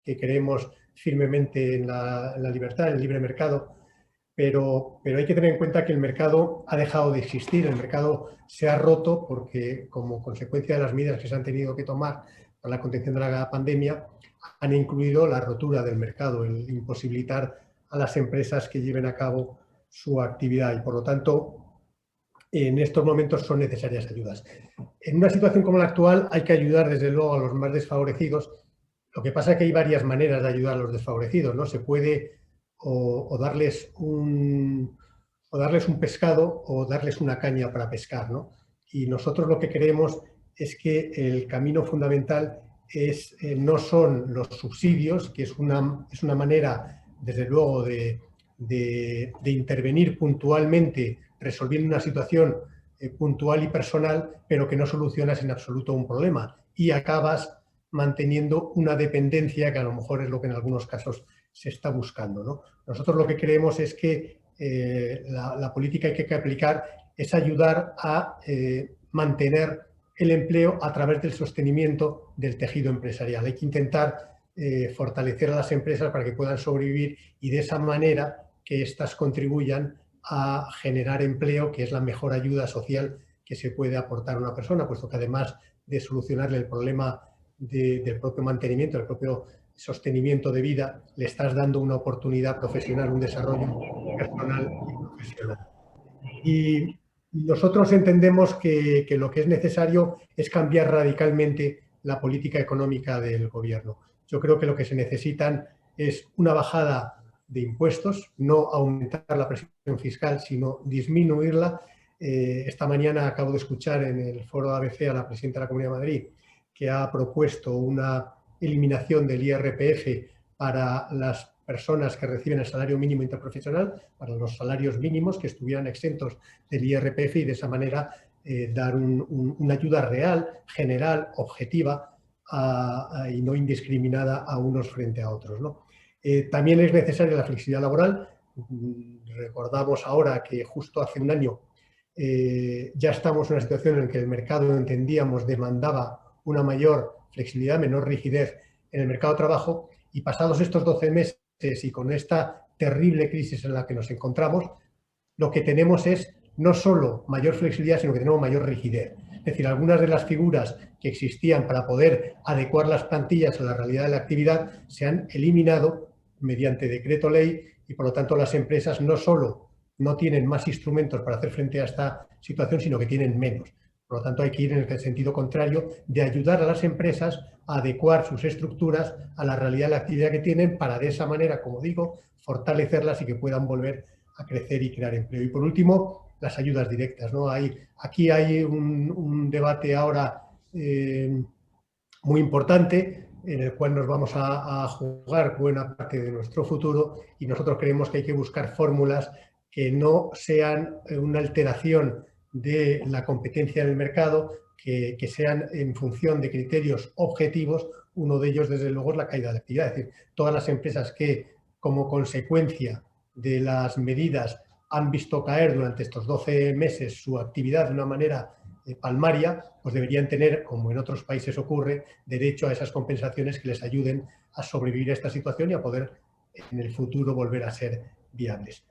que creemos firmemente en la libertad, en el libre mercado, pero hay que tener en cuenta que el mercado ha dejado de existir, el mercado se ha roto porque, como consecuencia de las medidas que se han tenido que tomar para la contención de la pandemia, han incluido la rotura del mercado, el imposibilitar a las empresas que lleven a cabo su actividad y, por lo tanto, en estos momentos son necesarias ayudas. En una situación como la actual hay que ayudar, desde luego, a los más desfavorecidos. Lo que pasa es que hay varias maneras de ayudar a los desfavorecidos, ¿no? Se puede o darles un pescado o darles una caña para pescar, ¿no? Y nosotros lo que creemos es que el camino fundamental no son los subsidios, que es una manera, desde luego, de intervenir puntualmente, resolviendo una situación puntual y personal, pero que no solucionas en absoluto un problema y acabas manteniendo una dependencia que a lo mejor es lo que en algunos casos se está buscando, ¿no? Nosotros lo que creemos es que la política que hay que aplicar es ayudar a mantener el empleo a través del sostenimiento del tejido empresarial. Hay que intentar fortalecer a las empresas para que puedan sobrevivir y de esa manera que éstas contribuyan a generar empleo, que es la mejor ayuda social que se puede aportar a una persona, puesto que además de solucionarle el problema del propio mantenimiento, del propio sostenimiento de vida, le estás dando una oportunidad profesional, un desarrollo personal y profesional. Y nosotros entendemos que lo que es necesario es cambiar radicalmente la política económica del gobierno. Yo creo que lo que se necesitan es una bajada de impuestos, no aumentar la presión fiscal, sino disminuirla. Esta mañana acabo de escuchar en el foro de ABC a la presidenta de la Comunidad de Madrid, que ha propuesto una eliminación del IRPF para las personas que reciben el salario mínimo interprofesional, para los salarios mínimos que estuvieran exentos del IRPF y de esa manera dar una ayuda real, general, objetiva y no indiscriminada a unos frente a otros, ¿no? También es necesaria la flexibilidad laboral. Recordamos ahora que justo hace un año ya estamos en una situación en la que el mercado, entendíamos, demandaba una mayor flexibilidad, menor rigidez en el mercado de trabajo, y pasados estos 12 meses y con esta terrible crisis en la que nos encontramos, lo que tenemos es no solo mayor flexibilidad, sino que tenemos mayor rigidez. Es decir, algunas de las figuras que existían para poder adecuar las plantillas a la realidad de la actividad se han eliminado mediante decreto ley y, por lo tanto, las empresas no solo no tienen más instrumentos para hacer frente a esta situación, sino que tienen menos. Por lo tanto, hay que ir en el sentido contrario de ayudar a las empresas a adecuar sus estructuras a la realidad de la actividad que tienen para, de esa manera, como digo, fortalecerlas y que puedan volver a crecer y crear empleo. Y por último, las ayudas directas, ¿no? Aquí hay un debate ahora muy importante en el cual nos vamos a jugar buena parte de nuestro futuro y nosotros creemos que hay que buscar fórmulas que no sean una alteración de la competencia en el mercado, que sean en función de criterios objetivos. Uno de ellos, desde luego, es la caída de actividad. Es decir, todas las empresas que, como consecuencia de las medidas, han visto caer durante estos 12 meses su actividad de una manera palmaria, pues deberían tener, como en otros países ocurre, derecho a esas compensaciones que les ayuden a sobrevivir a esta situación y a poder en el futuro volver a ser viables.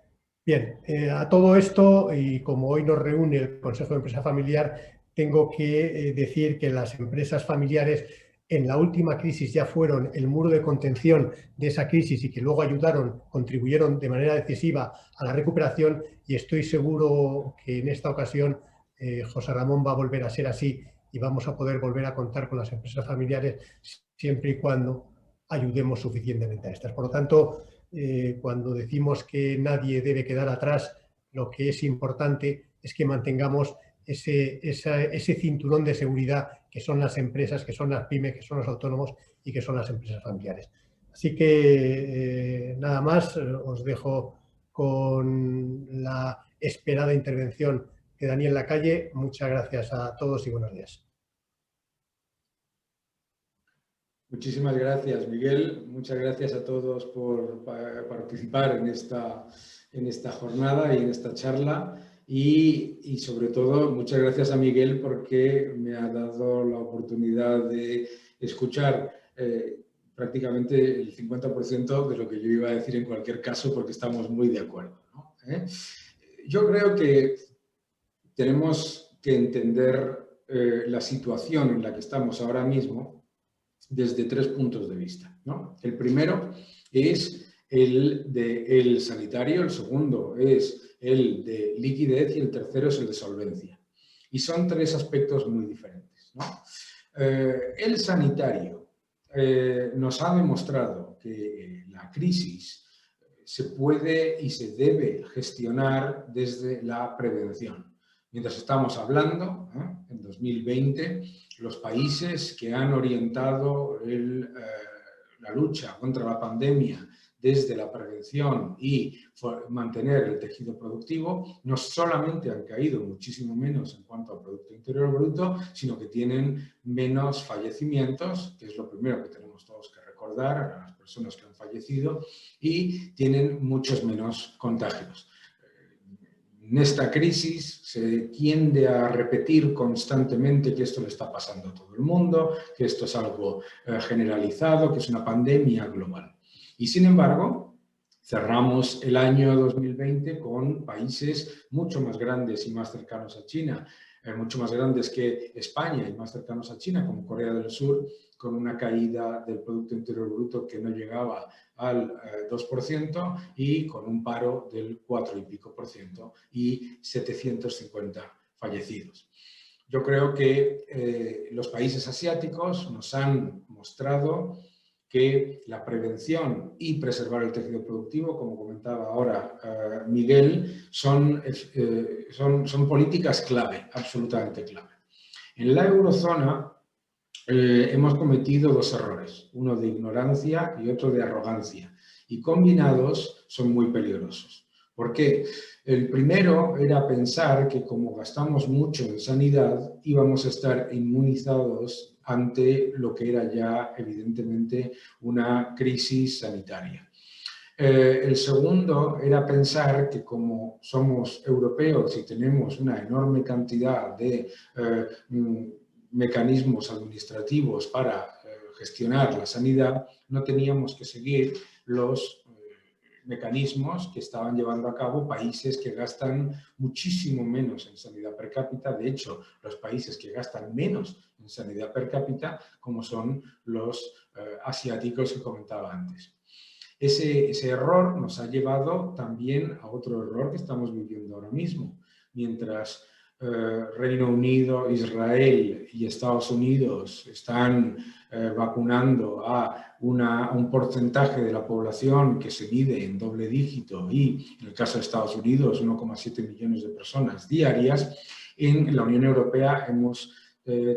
Bien, a todo esto, y como hoy nos reúne el Consejo de Empresa Familiar, tengo que decir que las empresas familiares en la última crisis ya fueron el muro de contención de esa crisis y que luego ayudaron, contribuyeron de manera decisiva a la recuperación, y estoy seguro que en esta ocasión José Ramón va a volver a ser así y vamos a poder volver a contar con las empresas familiares siempre y cuando ayudemos suficientemente a estas. Por lo tanto, cuando decimos que nadie debe quedar atrás, lo que es importante es que mantengamos ese cinturón de seguridad que son las empresas, que son las pymes, que son los autónomos y que son las empresas familiares. Así que nada más, os dejo con la esperada intervención de Daniel Lacalle. Muchas gracias a todos y buenos días. Muchísimas gracias, Miguel. Muchas gracias a todos por participar en esta jornada y en esta charla. Y sobre todo, muchas gracias a Miguel porque me ha dado la oportunidad de escuchar prácticamente el 50% de lo que yo iba a decir en cualquier caso, porque estamos muy de acuerdo, ¿no? Yo creo que tenemos que entender la situación en la que estamos ahora mismo desde 3 puntos de vista, ¿no? El primero es el sanitario, el segundo es el de liquidez y el tercero es el de solvencia. Y son 3 aspectos muy diferentes, ¿no? El sanitario nos ha demostrado que la crisis se puede y se debe gestionar desde la prevención. Mientras estamos hablando, en 2020, los países que han orientado la lucha contra la pandemia desde la prevención y mantener el tejido productivo, no solamente han caído muchísimo menos en cuanto al Producto Interior Bruto, sino que tienen menos fallecimientos, que es lo primero que tenemos todos que recordar a las personas que han fallecido, y tienen muchos menos contagios. En esta crisis se tiende a repetir constantemente que esto le está pasando a todo el mundo, que esto es algo generalizado, que es una pandemia global. Y sin embargo, cerramos el año 2020 con países mucho más grandes y más cercanos a China, mucho más grandes que España y más cercanos a China, como Corea del Sur, con una caída del Producto Interior Bruto que no llegaba al 2% y con un paro del 4 y pico por ciento y 750 fallecidos. Yo creo que los países asiáticos nos han mostrado que la prevención y preservar el tejido productivo, como comentaba ahora Miguel, son políticas clave, absolutamente clave. En la eurozona hemos cometido 2 errores, uno de ignorancia y otro de arrogancia, y combinados son muy peligrosos. ¿Por qué? El primero era pensar que como gastamos mucho en sanidad íbamos a estar inmunizados ante lo que era ya evidentemente una crisis sanitaria. El segundo era pensar que como somos europeos y tenemos una enorme cantidad de mecanismos administrativos para gestionar la sanidad, no teníamos que seguir los mecanismos que estaban llevando a cabo países que gastan muchísimo menos en sanidad per cápita. De hecho, los países que gastan menos en sanidad per cápita, como son los asiáticos que comentaba antes. Ese error nos ha llevado también a otro error que estamos viviendo ahora mismo. Mientras Reino Unido, Israel y Estados Unidos están vacunando a un porcentaje de la población que se mide en doble dígito y, en el caso de Estados Unidos, 1,7 millones de personas diarias, en la Unión Europea hemos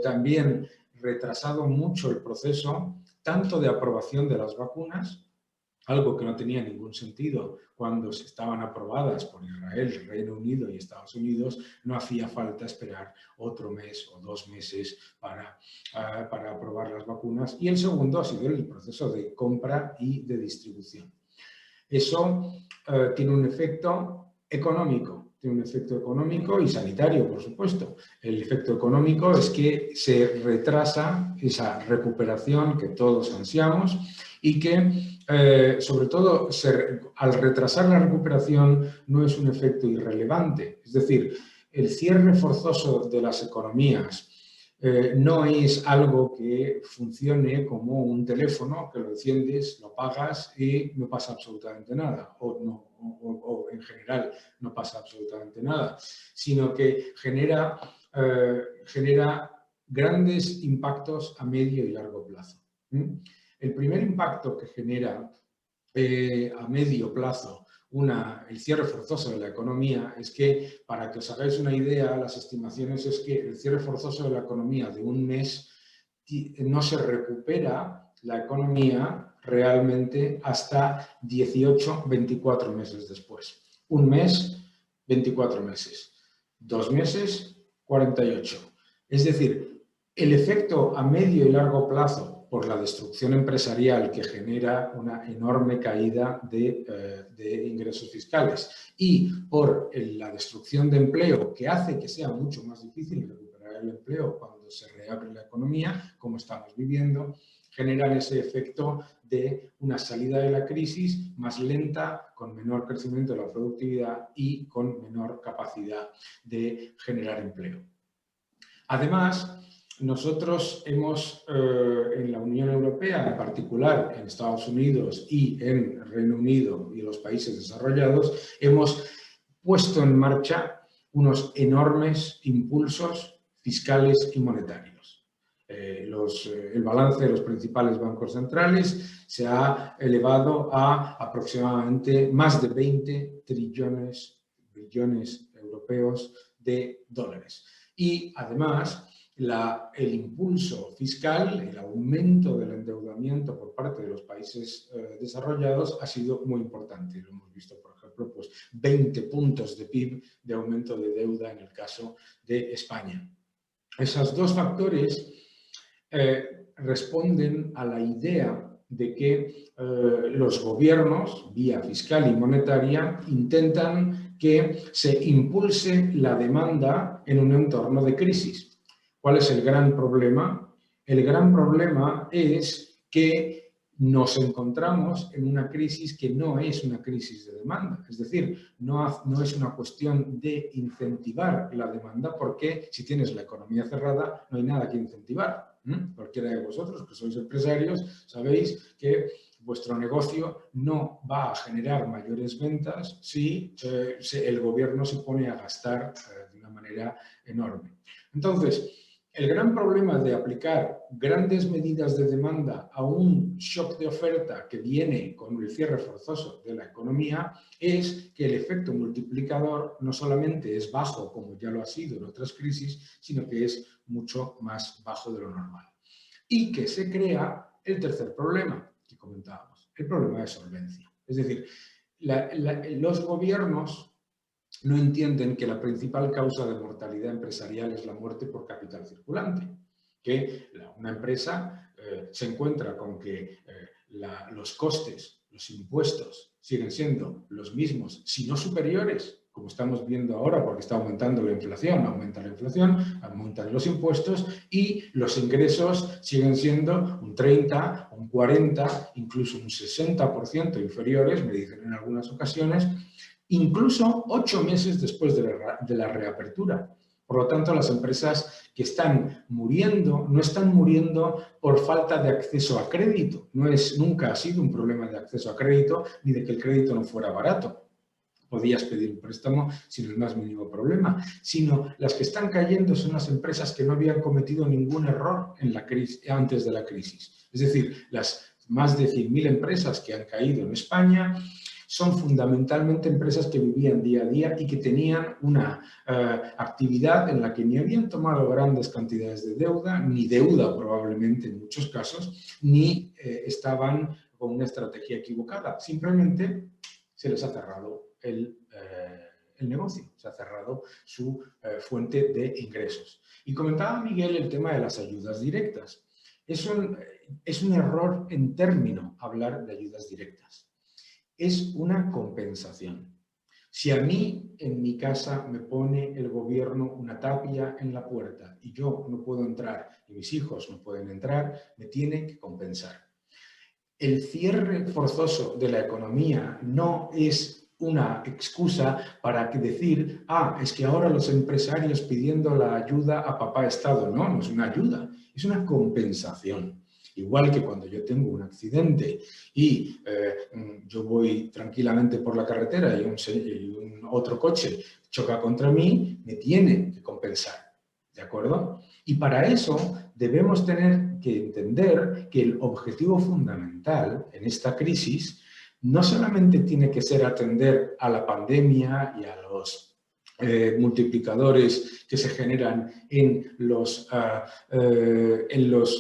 también retrasado mucho el proceso, tanto de aprobación de las vacunas, algo que no tenía ningún sentido cuando se estaban aprobadas por Israel, el Reino Unido y Estados Unidos, no hacía falta esperar otro mes o 2 meses para aprobar las vacunas. Y el segundo ha sido el proceso de compra y de distribución. Eso tiene un efecto económico. Tiene un efecto económico y sanitario, por supuesto. El efecto económico es que se retrasa esa recuperación que todos ansiamos y que, sobre todo, al retrasar la recuperación no es un efecto irrelevante. Es decir, el cierre forzoso de las economías no es algo que funcione como un teléfono que lo enciendes, lo apagas y no pasa absolutamente nada, o en general no pasa absolutamente nada, sino que genera grandes impactos a medio y largo plazo. El primer impacto que genera a medio plazo el cierre forzoso de la economía es que, para que os hagáis una idea, las estimaciones es que el cierre forzoso de la economía de un mes no se recupera la economía realmente hasta 18, 24 meses después. Un mes, 24 meses. 2 meses, 48. Es decir, el efecto a medio y largo plazo por la destrucción empresarial que genera una enorme caída de ingresos fiscales y por la destrucción de empleo que hace que sea mucho más difícil recuperar el empleo cuando se reabre la economía, como estamos viviendo, generan ese efecto de una salida de la crisis más lenta, con menor crecimiento de la productividad y con menor capacidad de generar empleo. Además, nosotros hemos, en la Unión Europea, en particular en Estados Unidos y en Reino Unido y los países desarrollados, hemos puesto en marcha unos enormes impulsos fiscales y monetarios. El balance de los principales bancos centrales se ha elevado a aproximadamente más de 20 billones europeos de dólares. Y además, el impulso fiscal, el aumento del endeudamiento por parte de los países desarrollados ha sido muy importante. Lo hemos visto, por ejemplo, pues 20 puntos de PIB de aumento de deuda en el caso de España. Esos dos factores responden a la idea de que los gobiernos, vía fiscal y monetaria, intentan que se impulse la demanda en un entorno de crisis. ¿Cuál es el gran problema? El gran problema es que nos encontramos en una crisis que no es una crisis de demanda. Es decir, no es una cuestión de incentivar la demanda, porque si tienes la economía cerrada no hay nada que incentivar. Cualquiera de vosotros que sois empresarios sabéis que vuestro negocio no va a generar mayores ventas si el gobierno se pone a gastar de una manera enorme. Entonces, el gran problema de aplicar grandes medidas de demanda a un shock de oferta que viene con el cierre forzoso de la economía es que el efecto multiplicador no solamente es bajo, como ya lo ha sido en otras crisis, sino que es mucho más bajo de lo normal. Y que se crea el tercer problema que comentábamos, el problema de solvencia. Es decir, los gobiernos no entienden que la principal causa de mortalidad empresarial es la muerte por capital circulante, que una empresa se encuentra con que los costes, los impuestos siguen siendo los mismos, si no superiores, como estamos viendo ahora, porque está aumentando la inflación, aumentan los impuestos y los ingresos siguen siendo un 30, un 40, incluso un 60% inferiores, me dicen en algunas ocasiones, incluso 8 meses después de la reapertura. Por lo tanto, las empresas que están muriendo no están muriendo por falta de acceso a crédito. Nunca ha sido un problema de acceso a crédito ni de que el crédito no fuera barato. Podías pedir un préstamo sin el más mínimo problema, sino las que están cayendo son las empresas que no habían cometido ningún error antes de la crisis. Es decir, las más de 100.000 empresas que han caído en España son fundamentalmente empresas que vivían día a día y que tenían una actividad en la que ni habían tomado grandes cantidades de deuda, ni deuda probablemente en muchos casos, ni estaban con una estrategia equivocada. Simplemente se les ha cerrado el negocio, se ha cerrado su fuente de ingresos. Y comentaba Miguel el tema de las ayudas directas. Es un error en término hablar de ayudas directas. Es una compensación. Si a mí en mi casa me pone el gobierno una tapia en la puerta y yo no puedo entrar y mis hijos no pueden entrar, me tiene que compensar. El cierre forzoso de la economía no es una excusa para decir, es que ahora los empresarios pidiendo la ayuda a papá Estado. No, no es una ayuda, es una compensación. Igual que cuando yo tengo un accidente y yo voy tranquilamente por la carretera y un otro coche choca contra mí, me tiene que compensar, ¿de acuerdo? Y para eso debemos tener que entender que el objetivo fundamental en esta crisis no solamente tiene que ser atender a la pandemia y a los multiplicadores que se generan en los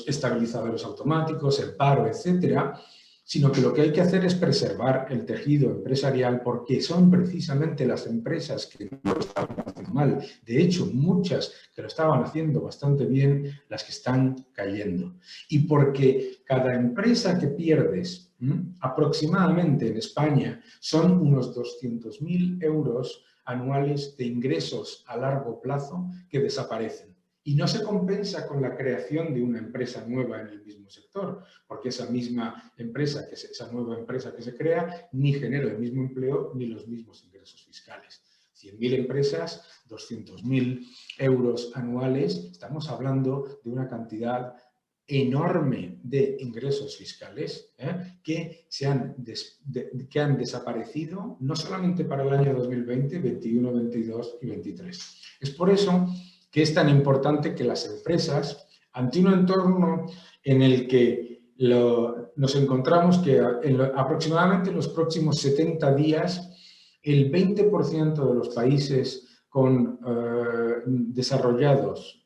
estabilizadores automáticos, el paro, etcétera, sino que lo que hay que hacer es preservar el tejido empresarial, porque son precisamente las empresas que no lo estaban haciendo mal. De hecho, muchas que lo estaban haciendo bastante bien, las que están cayendo. Y porque cada empresa que pierdes, aproximadamente en España, son unos 200.000 euros anuales de ingresos a largo plazo que desaparecen. Y no se compensa con la creación de una empresa nueva en el mismo sector, porque esa misma empresa, esa nueva empresa que se crea, ni genera el mismo empleo ni los mismos ingresos fiscales. 100.000 empresas, 200.000 euros anuales, estamos hablando de una cantidad enorme de ingresos fiscales que han desaparecido no solamente para el año 2020, 21, 22 y 23. Es por eso que es tan importante que las empresas, ante un entorno en el que nos encontramos que aproximadamente en los próximos 70 días el 20% de los países desarrollados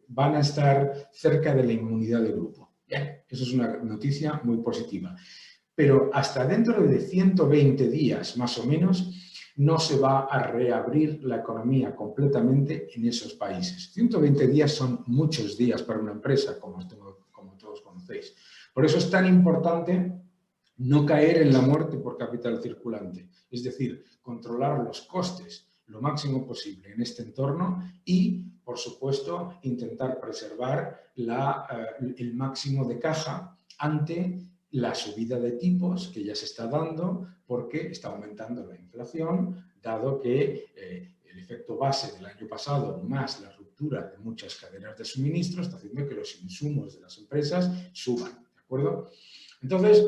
van a estar cerca de la inmunidad de grupo. Bien, eso es una noticia muy positiva. Pero hasta dentro de 120 días, más o menos, no se va a reabrir la economía completamente en esos países. 120 días son muchos días para una empresa, como todos conocéis. Por eso es tan importante no caer en la muerte por capital circulante, es decir, controlar los costes lo máximo posible en este entorno y, por supuesto, intentar preservar el máximo de caja ante la subida de tipos que ya se está dando porque está aumentando la inflación, dado que el efecto base del año pasado, más la ruptura de muchas cadenas de suministro, está haciendo que los insumos de las empresas suban, ¿de acuerdo? Entonces,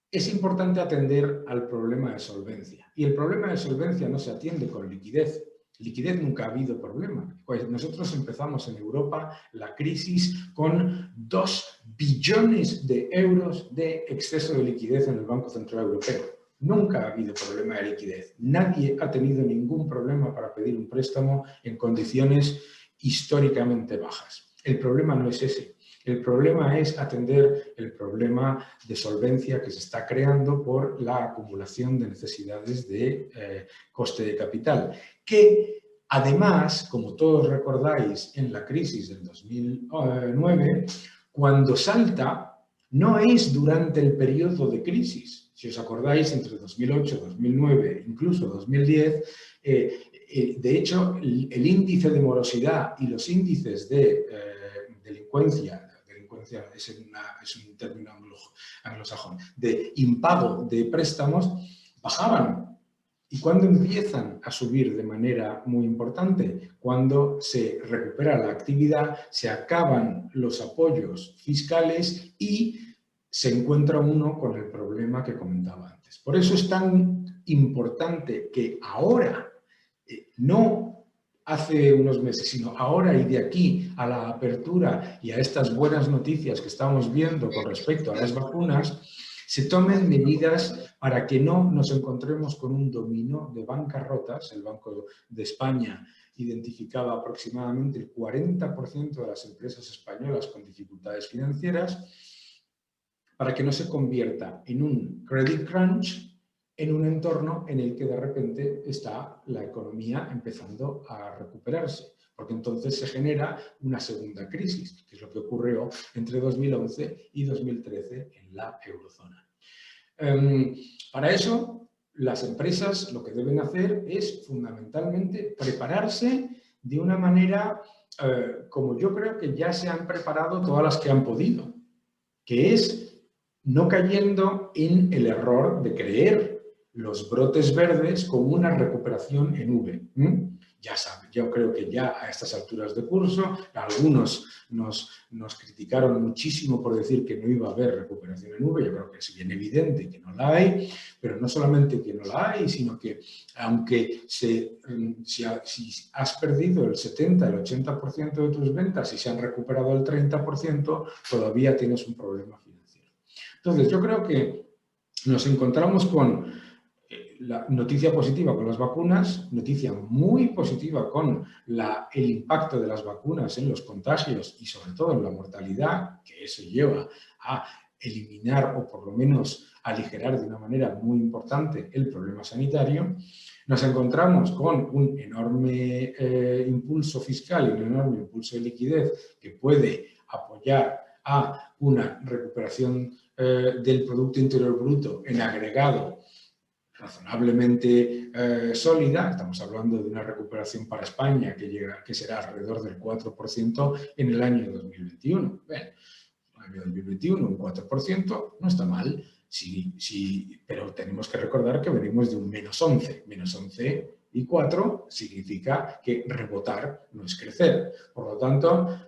es importante atender al problema de solvencia. Y el problema de solvencia no se atiende con liquidez. Liquidez nunca ha habido problema. Pues nosotros empezamos en Europa la crisis con 2 billones de euros de exceso de liquidez en el Banco Central Europeo. Nunca ha habido problema de liquidez. Nadie ha tenido ningún problema para pedir un préstamo en condiciones históricamente bajas. El problema no es ese. El problema es atender el problema de solvencia que se está creando por la acumulación de necesidades de coste de capital, que además, como todos recordáis, en la crisis del 2009, cuando salta, no es durante el periodo de crisis. Si os acordáis, entre 2008, 2009, incluso 2010, de hecho, el índice de morosidad y los índices de delincuencia es un término anglosajón, de impago de préstamos, bajaban. ¿Y cuándo empiezan a subir de manera muy importante? Cuando se recupera la actividad, se acaban los apoyos fiscales y se encuentra uno con el problema que comentaba antes. Por eso es tan importante que ahora, no hace unos meses, sino ahora y de aquí a la apertura y a estas buenas noticias que estamos viendo con respecto a las vacunas, se tomen medidas para que no nos encontremos con un dominó de bancarrotas. El Banco de España identificaba aproximadamente el 40% de las empresas españolas con dificultades financieras, para que no se convierta en un credit crunch, en un entorno en el que de repente está la economía empezando a recuperarse, porque entonces se genera una segunda crisis, que es lo que ocurrió entre 2011 y 2013 en la eurozona. Para eso, las empresas lo que deben hacer es fundamentalmente prepararse de una manera como yo creo que ya se han preparado todas las que han podido, que es no cayendo en el error de creer los brotes verdes como una recuperación en V. Ya saben, yo creo que ya a estas alturas de curso, algunos nos criticaron muchísimo por decir que no iba a haber recuperación en V. Yo creo que es bien evidente que no la hay, pero no solamente que no la hay, sino que aunque si has perdido el 70, el 80% de tus ventas y se han recuperado el 30%, todavía tienes un problema financiero. Entonces, yo creo que nos encontramos con la noticia positiva con las vacunas, noticia muy positiva con el impacto de las vacunas en los contagios y sobre todo en la mortalidad, que eso lleva a eliminar o por lo menos aligerar de una manera muy importante el problema sanitario. Nos encontramos con un enorme impulso fiscal y un enorme impulso de liquidez que puede apoyar a una recuperación del Producto Interior Bruto en agregado razonablemente sólida. Estamos hablando de una recuperación para España que será alrededor del 4% en el año 2021. Bien, en el año 2021 un 4% no está mal, sí, pero tenemos que recordar que venimos de un -11. -11 y 4 significa que rebotar no es crecer. Por lo tanto,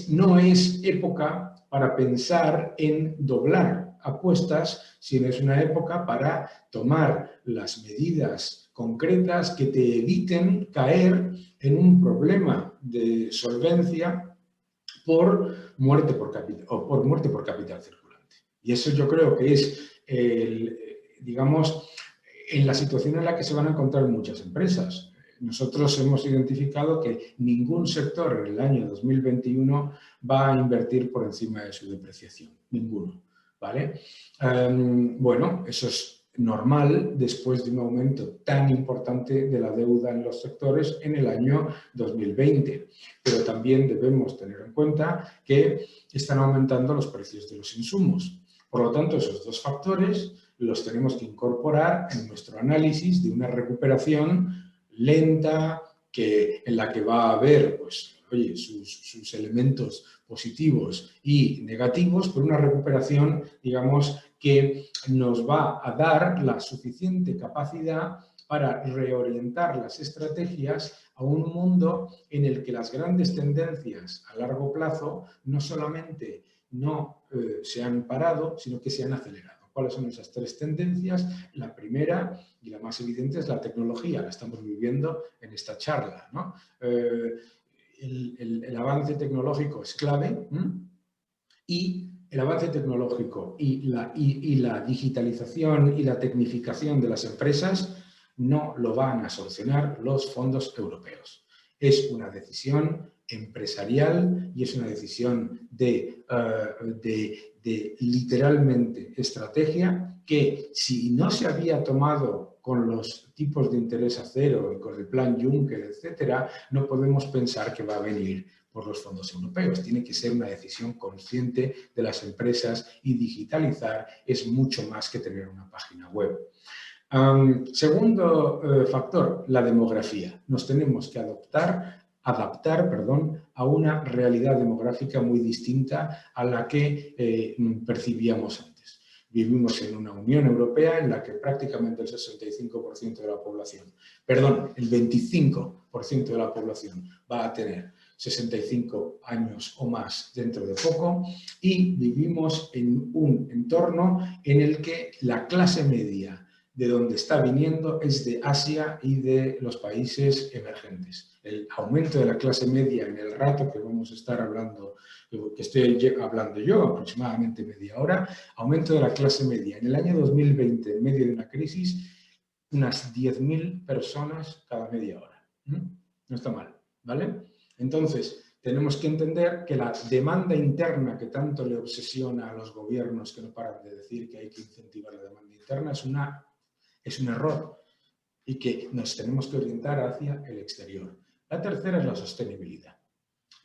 no es época para pensar en doblar apuestas, sino es una época para tomar las medidas concretas que te eviten caer en un problema de solvencia por muerte por capital circulante. Y eso yo creo que es, digamos, en la situación en la que se van a encontrar muchas empresas. Nosotros hemos identificado que ningún sector en el año 2021 va a invertir por encima de su depreciación. Ninguno. ¿Vale? Bueno, eso es normal después de un aumento tan importante de la deuda en los sectores en el año 2020. Pero también debemos tener en cuenta que están aumentando los precios de los insumos. Por lo tanto, esos dos factores los tenemos que incorporar en nuestro análisis de una recuperación lenta, en la que va a haber, pues, oye, sus elementos positivos y negativos, pero una recuperación, digamos, que nos va a dar la suficiente capacidad para reorientar las estrategias a un mundo en el que las grandes tendencias a largo plazo no solamente no se han parado, sino que se han acelerado. ¿Cuáles son esas tres tendencias? La primera y la más evidente es la tecnología, la estamos viviendo en esta charla, ¿no? El avance tecnológico es clave, y el avance tecnológico y la digitalización y la tecnificación de las empresas no lo van a solucionar los fondos europeos. Es una decisión empresarial y es una decisión de literalmente estrategia que, si no se había tomado con los tipos de interés a cero y con el plan Juncker, etcétera, no podemos pensar que va a venir por los fondos europeos. Tiene que ser una decisión consciente de las empresas, y digitalizar es mucho más que tener una página web. Segundo factor, la demografía. Nos tenemos que adaptar a una realidad demográfica muy distinta a la que percibíamos antes. Vivimos en una Unión Europea en la que prácticamente el 65% de la población, perdón, el 25% de la población va a tener 65 años o más dentro de poco, y vivimos en un entorno en el que la clase media de donde está viniendo es de Asia y de los países emergentes. El aumento de la clase media en el rato que vamos a estar hablando, que estoy hablando yo, aproximadamente media hora, aumento de la clase media en el año 2020, en medio de una crisis, unas 10.000 personas cada media hora. No está mal, ¿vale? Entonces, tenemos que entender que la demanda interna que tanto le obsesiona a los gobiernos, que no paran de decir que hay que incentivar la demanda interna, es un error, y que nos tenemos que orientar hacia el exterior. La tercera es la sostenibilidad.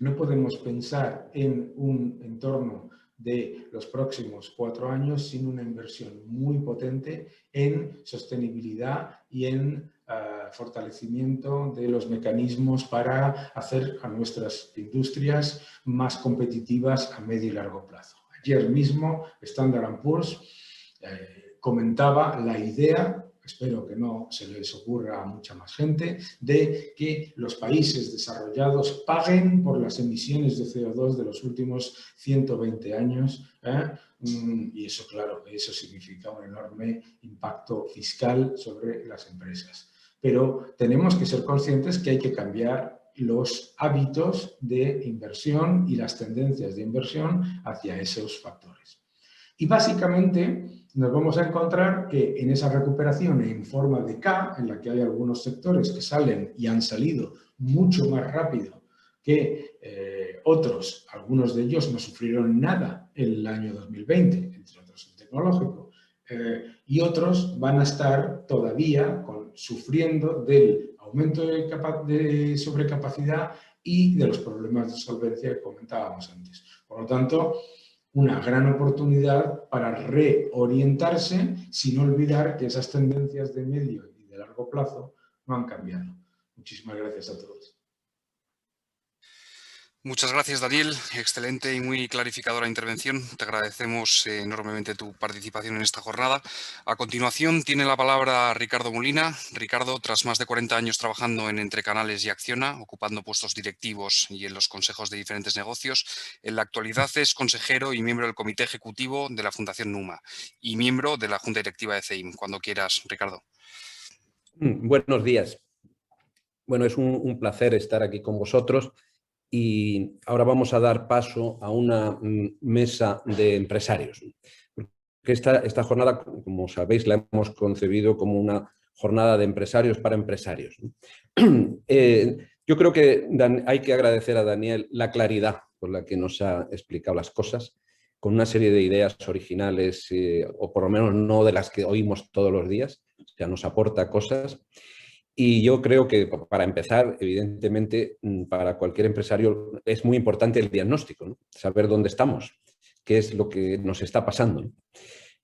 No podemos pensar en un entorno de los próximos 4 años sin una inversión muy potente en sostenibilidad y en fortalecimiento de los mecanismos para hacer a nuestras industrias más competitivas a medio y largo plazo. Ayer mismo Standard & Poor's comentaba la idea, espero que no se les ocurra a mucha más gente, de que los países desarrollados paguen por las emisiones de CO2 de los últimos 120 años. Y eso, claro, eso significa un enorme impacto fiscal sobre las empresas. Pero tenemos que ser conscientes que hay que cambiar los hábitos de inversión y las tendencias de inversión hacia esos factores. Y básicamente nos vamos a encontrar que en esa recuperación en forma de K, en la que hay algunos sectores que salen y han salido mucho más rápido que otros, algunos de ellos no sufrieron nada en el año 2020, entre otros el tecnológico, y otros van a estar todavía sufriendo del aumento de sobrecapacidad y de los problemas de solvencia que comentábamos antes. Por lo tanto, una gran oportunidad para reorientarse sin olvidar que esas tendencias de medio y de largo plazo no han cambiado. Muchísimas gracias a todos. Muchas gracias, Daniel. Excelente y muy clarificadora intervención. Te agradecemos enormemente tu participación en esta jornada. A continuación tiene la palabra Ricardo Molina. Ricardo, tras más de 40 años trabajando en Entrecanales y Acciona, ocupando puestos directivos y en los consejos de diferentes negocios, en la actualidad es consejero y miembro del Comité Ejecutivo de la Fundación Numa y miembro de la Junta Directiva de CEIM. Cuando quieras, Ricardo. Buenos días. Bueno, es un placer estar aquí con vosotros. Y ahora vamos a dar paso a una mesa de empresarios. Porque esta jornada, como sabéis, la hemos concebido como una jornada de empresarios para empresarios. Yo creo que hay que agradecer a Daniel la claridad con la que nos ha explicado las cosas, con una serie de ideas originales, o por lo menos no de las que oímos todos los días, o sea, nos aporta cosas. Y yo creo que, para empezar, evidentemente, para cualquier empresario es muy importante el diagnóstico, ¿no? Saber dónde estamos, qué es lo que nos está pasando, ¿no?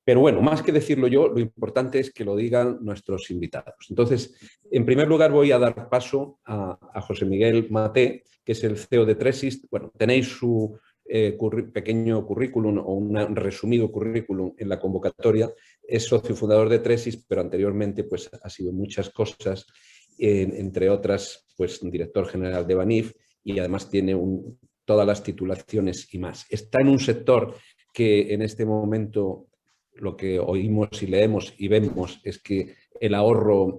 Pero bueno, más que decirlo yo, lo importante es que lo digan nuestros invitados. Entonces, en primer lugar voy a dar paso a José Miguel Maté, que es el CEO de Tresist. Bueno, tenéis su pequeño currículum o un resumido currículum en la convocatoria. Es socio fundador de Tresist, pero anteriormente pues, ha sido muchas cosas, entre otras, pues, director general de Banif, y además tiene todas las titulaciones y más. Está en un sector que en este momento lo que oímos y leemos y vemos es que el ahorro,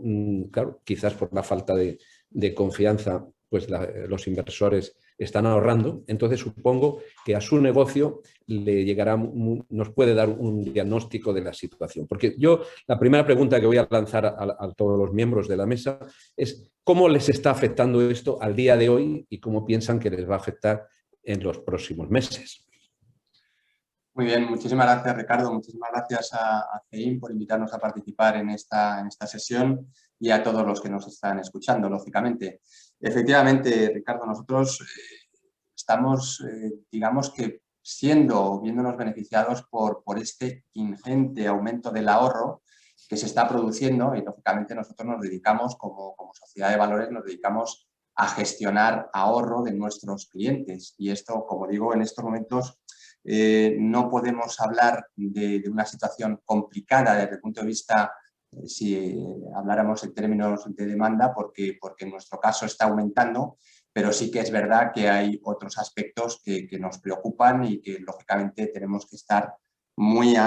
claro, quizás por la falta de confianza, pues los inversores están ahorrando. Entonces supongo que a su negocio le llegará, nos puede dar un diagnóstico de la situación. Porque yo, la primera pregunta que voy a lanzar a todos los miembros de la mesa es ¿cómo les está afectando esto al día de hoy y cómo piensan que les va a afectar en los próximos meses? Muy bien, muchísimas gracias, Ricardo. Muchísimas gracias a CEIM por invitarnos a participar en esta sesión, y a todos los que nos están escuchando, lógicamente. Efectivamente, Ricardo, nosotros estamos, digamos que viéndonos beneficiados por este ingente aumento del ahorro que se está produciendo, y lógicamente nosotros nos dedicamos, como sociedad de valores, nos dedicamos a gestionar ahorro de nuestros clientes. Y esto, como digo, en estos momentos no podemos hablar de una situación complicada desde el punto de vista, si habláramos en términos de demanda, porque en nuestro caso está aumentando, pero sí que es verdad que hay otros aspectos que nos preocupan y que lógicamente tenemos que estar muy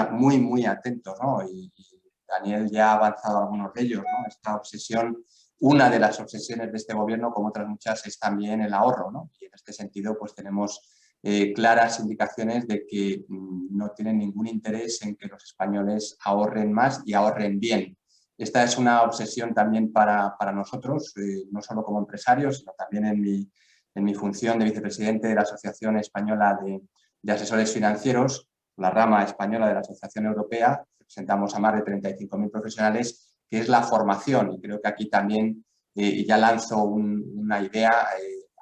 atentos, ¿no? Y Daniel ya ha avanzado algunos de ellos, ¿no? Esta obsesión, una de las obsesiones de este gobierno, como otras muchas, es también el ahorro, ¿no? Y en este sentido pues tenemos claras indicaciones de que no tienen ningún interés en que los españoles ahorren más y ahorren bien. Esta es una obsesión también para nosotros, no solo como empresarios, sino también en mi función de vicepresidente de la Asociación Española de Asesores Financieros, la rama española de la Asociación Europea. Representamos a más de 35.000 profesionales, que es la formación. Y creo que aquí también, ya lanzo una idea,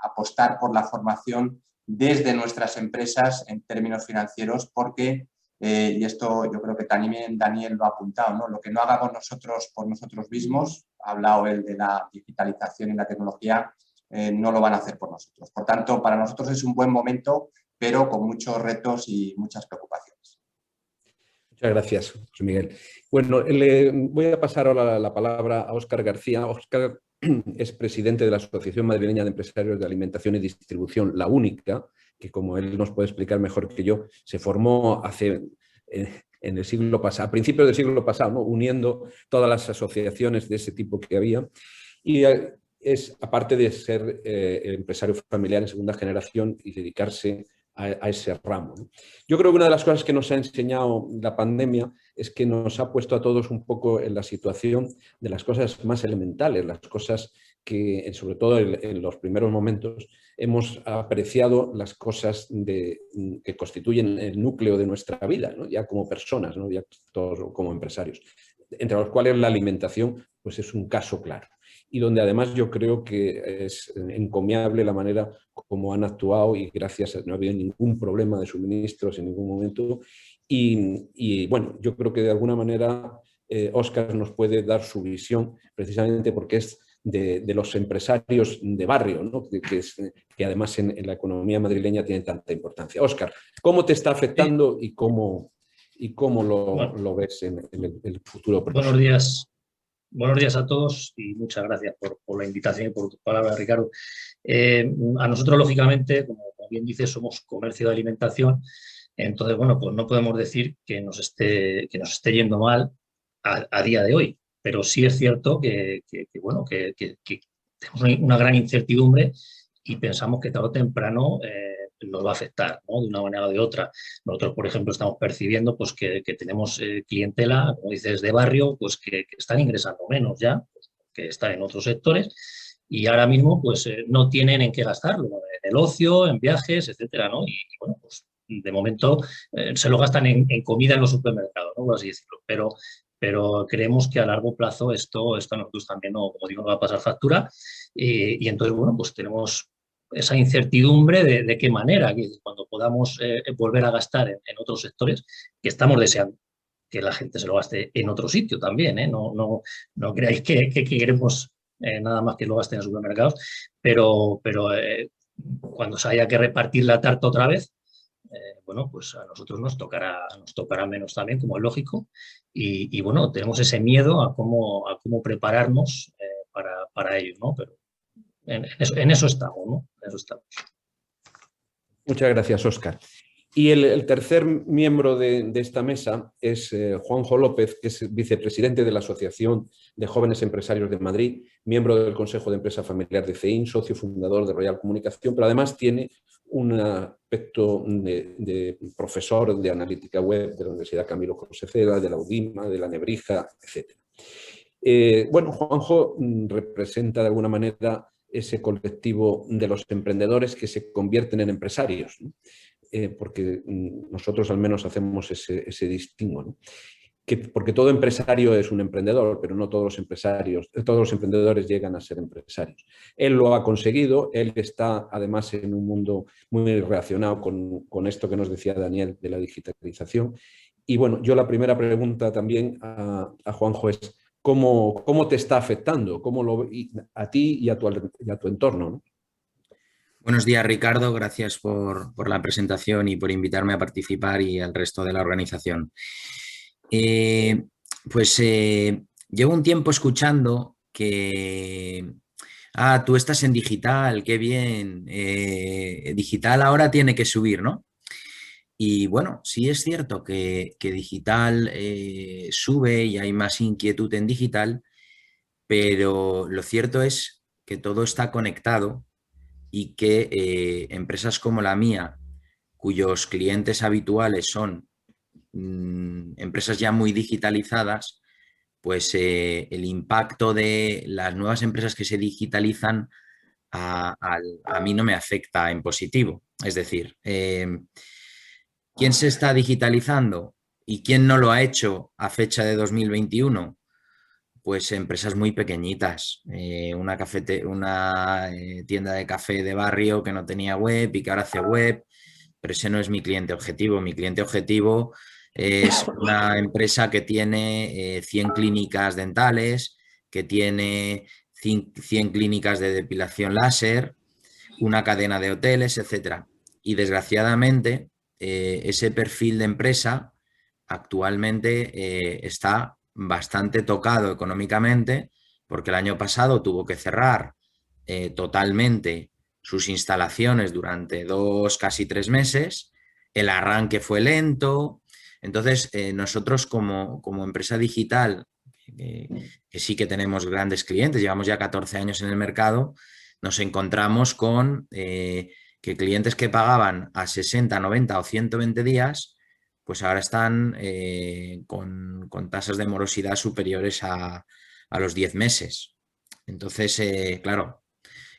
apostar por la formación desde nuestras empresas en términos financieros, porque, y esto yo creo que también Daniel lo ha apuntado, ¿no? Lo que no hagamos nosotros por nosotros mismos, ha hablado él de la digitalización y la tecnología, no lo van a hacer por nosotros. Por tanto, para nosotros es un buen momento, pero con muchos retos y muchas preocupaciones. Muchas gracias, José Miguel. Bueno, le voy a pasar ahora la palabra a Óscar García. Óscar es presidente de la Asociación Madrileña de Empresarios de Alimentación y Distribución, La Única, que, como él nos puede explicar mejor que yo, se formó en el siglo pasado, a principios del siglo pasado, ¿no? Uniendo todas las asociaciones de ese tipo que había. Y es, aparte de ser empresario familiar en segunda generación y dedicarse a ese ramo, ¿no? Yo creo que una de las cosas que nos ha enseñado la pandemia es que nos ha puesto a todos un poco en la situación de las cosas más elementales, las cosas que, sobre todo en los primeros momentos, hemos apreciado las cosas que constituyen el núcleo de nuestra vida, ¿no? Ya como personas, ¿no? Ya todos como empresarios, entre los cuales la alimentación pues es un caso claro. y donde además yo creo que es encomiable la manera como han actuado y no ha habido ningún problema de suministros en ningún momento. Y bueno, yo creo que de alguna manera Óscar nos puede dar su visión, precisamente porque es de los empresarios de barrio, ¿no? que además en la economía madrileña tienen tanta importancia. Óscar, ¿cómo te está afectando y cómo lo ves en el futuro próximo? Buenos días a todos y muchas gracias por la invitación y por tus palabras, Ricardo. A nosotros, lógicamente, como bien dices, somos comercio de alimentación, entonces, bueno, pues no podemos decir que nos esté yendo mal a día de hoy, pero sí es cierto que tenemos una gran incertidumbre y pensamos que tarde o temprano nos va a afectar, ¿no? De una manera o de otra. Nosotros, por ejemplo, estamos percibiendo pues, que tenemos clientela, como dices, de barrio, pues que están ingresando menos ya, que están en otros sectores y ahora mismo pues no tienen en qué gastarlo, en el ocio, en viajes, etcétera, ¿no? Y bueno, pues de momento se lo gastan en comida en los supermercados, ¿no? Por así decirlo, pero creemos que a largo plazo esto a nosotros también, como digo, nos va a pasar factura y entonces, bueno, pues tenemos esa incertidumbre de qué manera, que cuando podamos volver a gastar en otros sectores, que estamos deseando que la gente se lo gaste en otro sitio también, ¿eh? No creáis que queremos nada más que lo gaste en supermercados, pero cuando se haya que repartir la tarta otra vez, bueno, pues a nosotros nos tocará menos también, como es lógico, y bueno, tenemos ese miedo a cómo prepararnos para ello, ¿no? Pero en eso estamos, ¿no? En eso estamos. Muchas gracias, Óscar. Y el tercer miembro de esta mesa es Juanjo López, que es vicepresidente de la Asociación de Jóvenes Empresarios de Madrid, miembro del Consejo de Empresa Familiar de CEIN, socio fundador de Royal Comunicación, pero además tiene un aspecto de profesor de analítica web de la Universidad Camilo José Cela, de la UDIMA, de la Nebrija, etc. Bueno, Juanjo representa de alguna manera ese colectivo de los emprendedores que se convierten en empresarios, ¿no? Porque nosotros al menos hacemos ese distingo, ¿no? Porque todo empresario es un emprendedor, pero no todos los emprendedores llegan a ser empresarios. Él lo ha conseguido, él está además en un mundo muy relacionado con esto que nos decía Daniel de la digitalización. Y bueno, yo la primera pregunta también a Juanjo es ¿cómo te está afectando? A ti y a tu entorno, ¿no? Buenos días, Ricardo. Gracias por la presentación y por invitarme a participar y al resto de la organización. Llevo un tiempo escuchando que tú estás en digital, qué bien, digital ahora tiene que subir, ¿no? Y bueno, sí es cierto que digital sube y hay más inquietud en digital, pero lo cierto es que todo está conectado y que empresas como la mía, cuyos clientes habituales son empresas ya muy digitalizadas, pues el impacto de las nuevas empresas que se digitalizan a mí no me afecta en positivo. Es decir, ¿quién se está digitalizando y quién no lo ha hecho a fecha de 2021? Pues empresas muy pequeñitas, una tienda de café de barrio que no tenía web y que ahora hace web, pero ese no es mi cliente objetivo. Mi cliente objetivo es una empresa que tiene 100 clínicas dentales, que tiene 100 clínicas de depilación láser, una cadena de hoteles, etc. Y desgraciadamente ese perfil de empresa actualmente está bastante tocado económicamente porque el año pasado tuvo que cerrar totalmente sus instalaciones durante casi 3 meses, el arranque fue lento, entonces nosotros como empresa digital, que sí que tenemos grandes clientes, llevamos ya 14 años en el mercado, nos encontramos con que clientes que pagaban a 60, 90 o 120 días, pues ahora están con tasas de morosidad superiores a los 10 meses. Entonces, claro,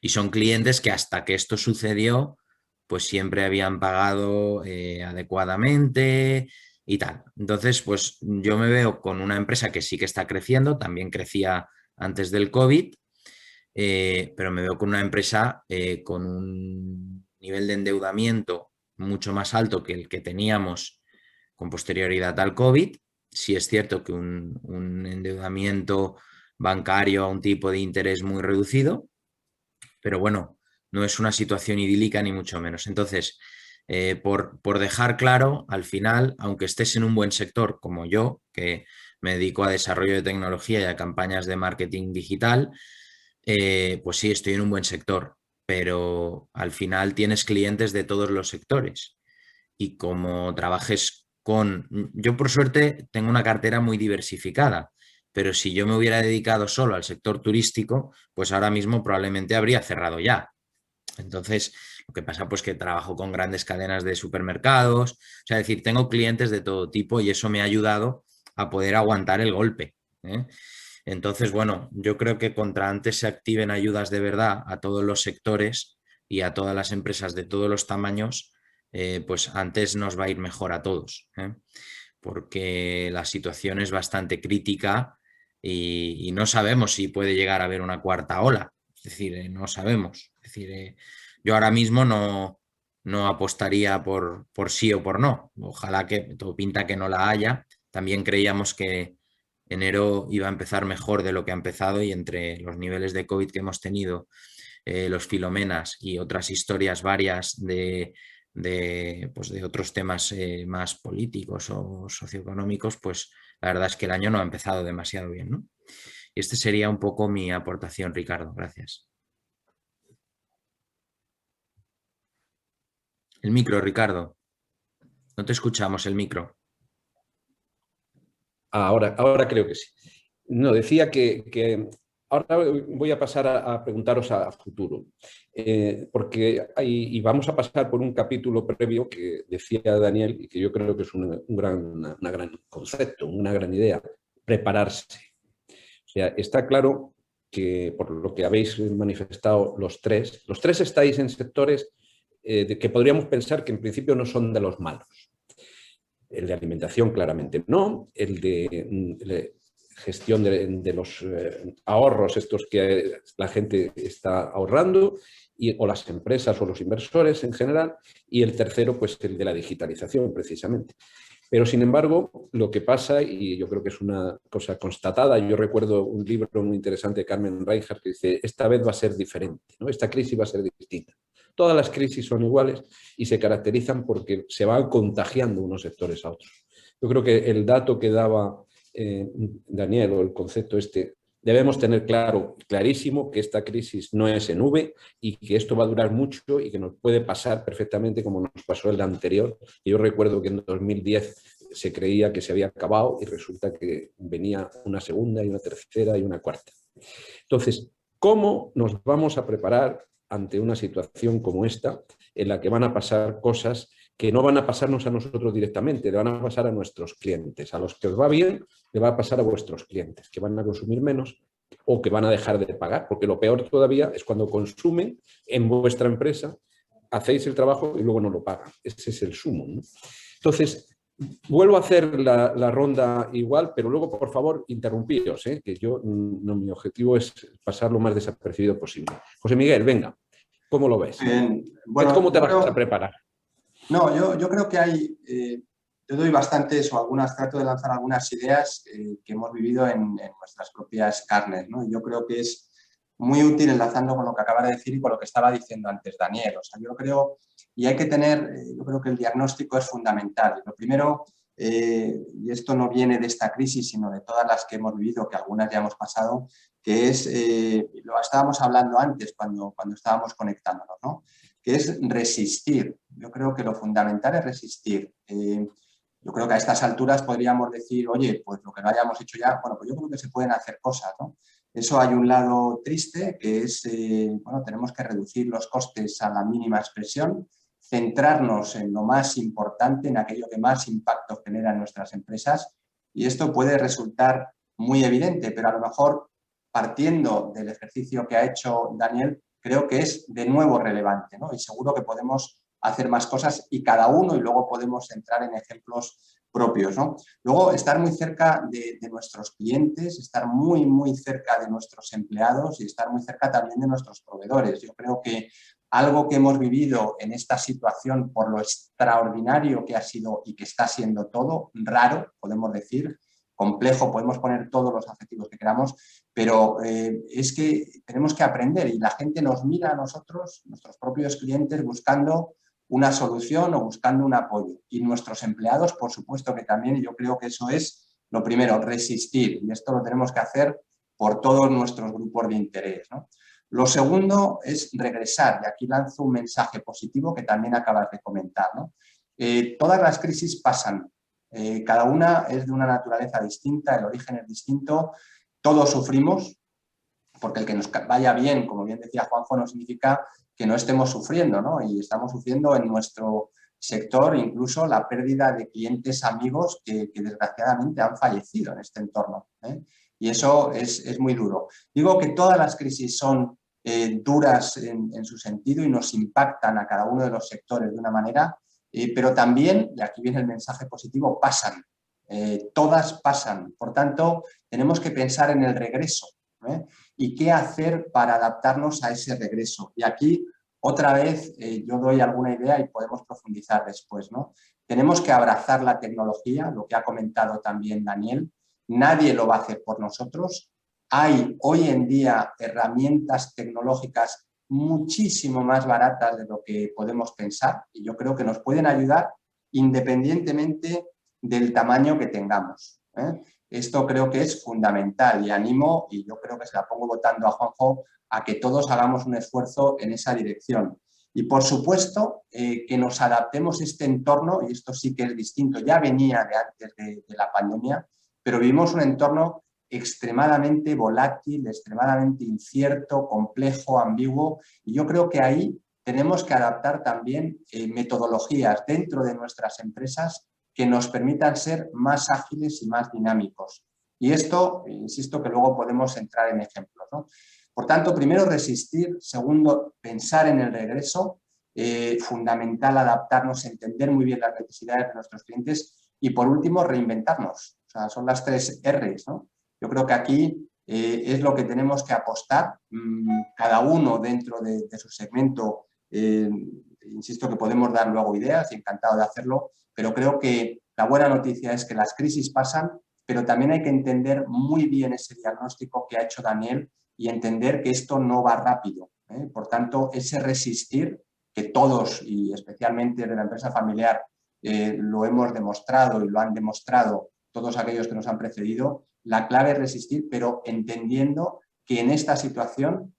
y son clientes que hasta que esto sucedió, pues siempre habían pagado adecuadamente y tal. Entonces, pues yo me veo con una empresa que sí que está creciendo, también crecía antes del COVID, pero me veo con una empresa con un nivel de endeudamiento mucho más alto que el que teníamos con posterioridad al COVID. Sí es cierto que un endeudamiento bancario a un tipo de interés muy reducido, pero bueno, no es una situación idílica ni mucho menos. Entonces, por dejar claro, al final, aunque estés en un buen sector como yo, que me dedico a desarrollo de tecnología y a campañas de marketing digital, pues sí, estoy en un buen sector, pero al final tienes clientes de todos los sectores. Y como trabajes con... Yo por suerte tengo una cartera muy diversificada, pero si yo me hubiera dedicado solo al sector turístico, pues ahora mismo probablemente habría cerrado ya. Entonces, lo que pasa pues que trabajo con grandes cadenas de supermercados, o sea, es decir, tengo clientes de todo tipo y eso me ha ayudado a poder aguantar el golpe, ¿eh? Entonces, bueno, yo creo que contra antes se activen ayudas de verdad a todos los sectores y a todas las empresas de todos los tamaños, pues antes nos va a ir mejor a todos, ¿eh? Porque la situación es bastante crítica y no sabemos si puede llegar a haber una cuarta ola. Es decir, no sabemos. Es decir, yo ahora mismo no apostaría por sí o por no. Ojalá, que todo pinta que no la haya. También creíamos que enero iba a empezar mejor de lo que ha empezado y entre los niveles de COVID que hemos tenido, los filomenas y otras historias varias pues de otros temas más políticos o socioeconómicos, pues la verdad es que el año no ha empezado demasiado bien, ¿no? Y este sería un poco mi aportación, Ricardo. Gracias. El micro, Ricardo. No te escuchamos, el micro. Ahora creo que sí. No, decía que ahora voy a pasar a preguntaros a futuro, porque y vamos a pasar por un capítulo previo que decía Daniel y que yo creo que es un gran concepto, una gran idea, prepararse. O sea, está claro que por lo que habéis manifestado los tres estáis en sectores que podríamos pensar que en principio no son de los malos. El de alimentación claramente no, el de gestión de los ahorros estos que la gente está ahorrando o las empresas o los inversores en general, y el tercero pues el de la digitalización precisamente. Pero sin embargo, lo que pasa, y yo creo que es una cosa constatada, yo recuerdo un libro muy interesante de Carmen Reinhardt que dice, esta vez va a ser diferente, ¿no? Esta crisis va a ser distinta. Todas las crisis son iguales y se caracterizan porque se van contagiando unos sectores a otros. Yo creo que el dato que daba Daniel, o el concepto este, debemos tener clarísimo que esta crisis no es en V y que esto va a durar mucho y que nos puede pasar perfectamente como nos pasó el anterior. Y yo recuerdo que en 2010 se creía que se había acabado y resulta que venía una segunda y una tercera y una cuarta. Entonces, ¿cómo nos vamos a preparar ante una situación como esta en la que van a pasar cosas que no van a pasarnos a nosotros directamente, le van a pasar a nuestros clientes? A los que os va bien, le va a pasar a vuestros clientes, que van a consumir menos o que van a dejar de pagar, porque lo peor todavía es cuando consumen en vuestra empresa, hacéis el trabajo y luego no lo pagan. Ese es el sumo, ¿no? Entonces, vuelvo a hacer la ronda igual, pero luego, por favor, interrumpíos, que yo, mi objetivo es pasar lo más desapercibido posible. José Miguel, venga, ¿cómo lo ves? Bueno, ¿Cómo te vas a preparar? No, yo creo que hay, yo doy bastantes o algunas, trato de lanzar algunas ideas que hemos vivido en nuestras propias carnes, ¿no? Yo creo que es muy útil enlazando con lo que acaba de decir y con lo que estaba diciendo antes Daniel. O sea, yo creo, y hay que tener, yo creo que el diagnóstico es fundamental. Lo primero, y esto no viene de esta crisis, sino de todas las que hemos vivido, que algunas ya hemos pasado, que es, lo estábamos hablando antes cuando estábamos conectándonos, ¿no? Que es resistir. Yo creo que lo fundamental es resistir. Yo creo que a estas alturas podríamos decir, oye, pues lo que no hayamos hecho ya, bueno, pues yo creo que se pueden hacer cosas, ¿no? Eso hay un lado triste, que es, bueno, tenemos que reducir los costes a la mínima expresión, centrarnos en lo más importante, en aquello que más impacto genera en nuestras empresas, y esto puede resultar muy evidente, pero a lo mejor partiendo del ejercicio que ha hecho Daniel, creo que es de nuevo relevante, ¿no? Y seguro que podemos hacer más cosas y cada uno, y luego podemos entrar en ejemplos propios, ¿no? Luego, estar muy cerca de nuestros clientes, estar muy, muy cerca de nuestros empleados y estar muy cerca también de nuestros proveedores. Yo creo que algo que hemos vivido en esta situación por lo extraordinario que ha sido y que está siendo todo, raro, podemos decir, complejo, podemos poner todos los adjetivos que queramos, pero es que tenemos que aprender y la gente nos mira a nosotros, nuestros propios clientes, buscando una solución o buscando un apoyo. Y nuestros empleados, por supuesto que también, y yo creo que eso es lo primero, resistir. Y esto lo tenemos que hacer por todos nuestros grupos de interés, ¿no? Lo segundo es regresar, y aquí lanzo un mensaje positivo que también acabas de comentar, ¿no? Todas las crisis pasan, cada una es de una naturaleza distinta, el origen es distinto, todos sufrimos, porque el que nos vaya bien, como bien decía Juanjo, no significa que no estemos sufriendo, ¿no? Y estamos sufriendo en nuestro sector incluso la pérdida de clientes amigos que desgraciadamente han fallecido en este entorno, ¿eh? Y eso es muy duro. Digo que todas las crisis son duras en su sentido y nos impactan a cada uno de los sectores de una manera, pero también, y aquí viene el mensaje positivo, pasan. Todas pasan. Por tanto, tenemos que pensar en el regreso, ¿eh? Y qué hacer para adaptarnos a ese regreso. Y aquí, otra vez, yo doy alguna idea y podemos profundizar después, ¿no? Tenemos que abrazar la tecnología, lo que ha comentado también Daniel. Nadie lo va a hacer por nosotros. Hay hoy en día herramientas tecnológicas muchísimo más baratas de lo que podemos pensar y yo creo que nos pueden ayudar independientemente del tamaño que tengamos, ¿eh? Esto creo que es fundamental y animo, y yo creo que se la pongo votando a Juanjo, a que todos hagamos un esfuerzo en esa dirección. Y por supuesto que nos adaptemos a este entorno, y esto sí que es distinto, ya venía de antes de la pandemia, pero vivimos un entorno extremadamente volátil, extremadamente incierto, complejo, ambiguo, y yo creo que ahí tenemos que adaptar también metodologías dentro de nuestras empresas que nos permitan ser más ágiles y más dinámicos. Y esto, insisto, que luego podemos entrar en ejemplos, ¿no? Por tanto, primero resistir, segundo, pensar en el regreso, fundamental adaptarnos, entender muy bien las necesidades de nuestros clientes y por último, reinventarnos. O sea, son las 3 R's, ¿no? Yo creo que aquí es lo que tenemos que apostar, cada uno dentro de su segmento. Insisto que podemos dar luego ideas y encantado de hacerlo, pero creo que la buena noticia es que las crisis pasan, pero también hay que entender muy bien ese diagnóstico que ha hecho Daniel y entender que esto no va rápido, ¿eh? Por tanto, ese resistir, que todos y especialmente de la empresa familiar lo hemos demostrado y lo han demostrado todos aquellos que nos han precedido, la clave es resistir, pero entendiendo que en esta situación,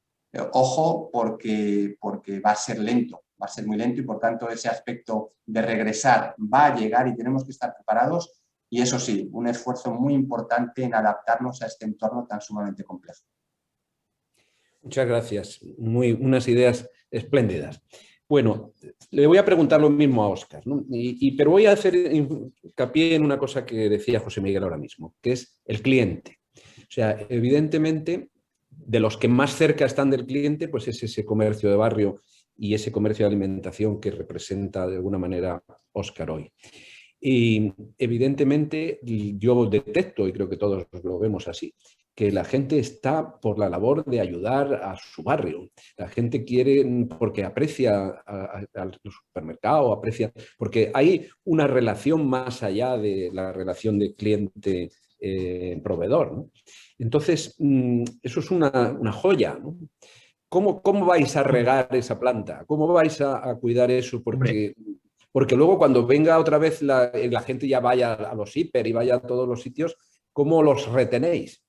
ojo, porque va a ser lento, va a ser muy lento y por tanto ese aspecto de regresar va a llegar y tenemos que estar preparados y eso sí, un esfuerzo muy importante en adaptarnos a este entorno tan sumamente complejo. Muchas gracias, unas ideas espléndidas. Bueno, le voy a preguntar lo mismo a Óscar, ¿no? Pero voy a hacer hincapié en una cosa que decía José Miguel ahora mismo, que es el cliente. O sea, evidentemente, de los que más cerca están del cliente, pues es ese comercio de barrio y ese comercio de alimentación que representa de alguna manera Óscar hoy. Y evidentemente yo detecto, y creo que todos lo vemos así, que la gente está por la labor de ayudar a su barrio. La gente quiere porque aprecia al supermercado, aprecia, porque hay una relación más allá de la relación de cliente-proveedor, ¿no? Entonces, eso es una joya, ¿no? ¿Cómo vais a regar esa planta? ¿Cómo vais a cuidar eso? Porque luego cuando venga otra vez la gente ya vaya a los hiper y vaya a todos los sitios, ¿cómo los retenéis?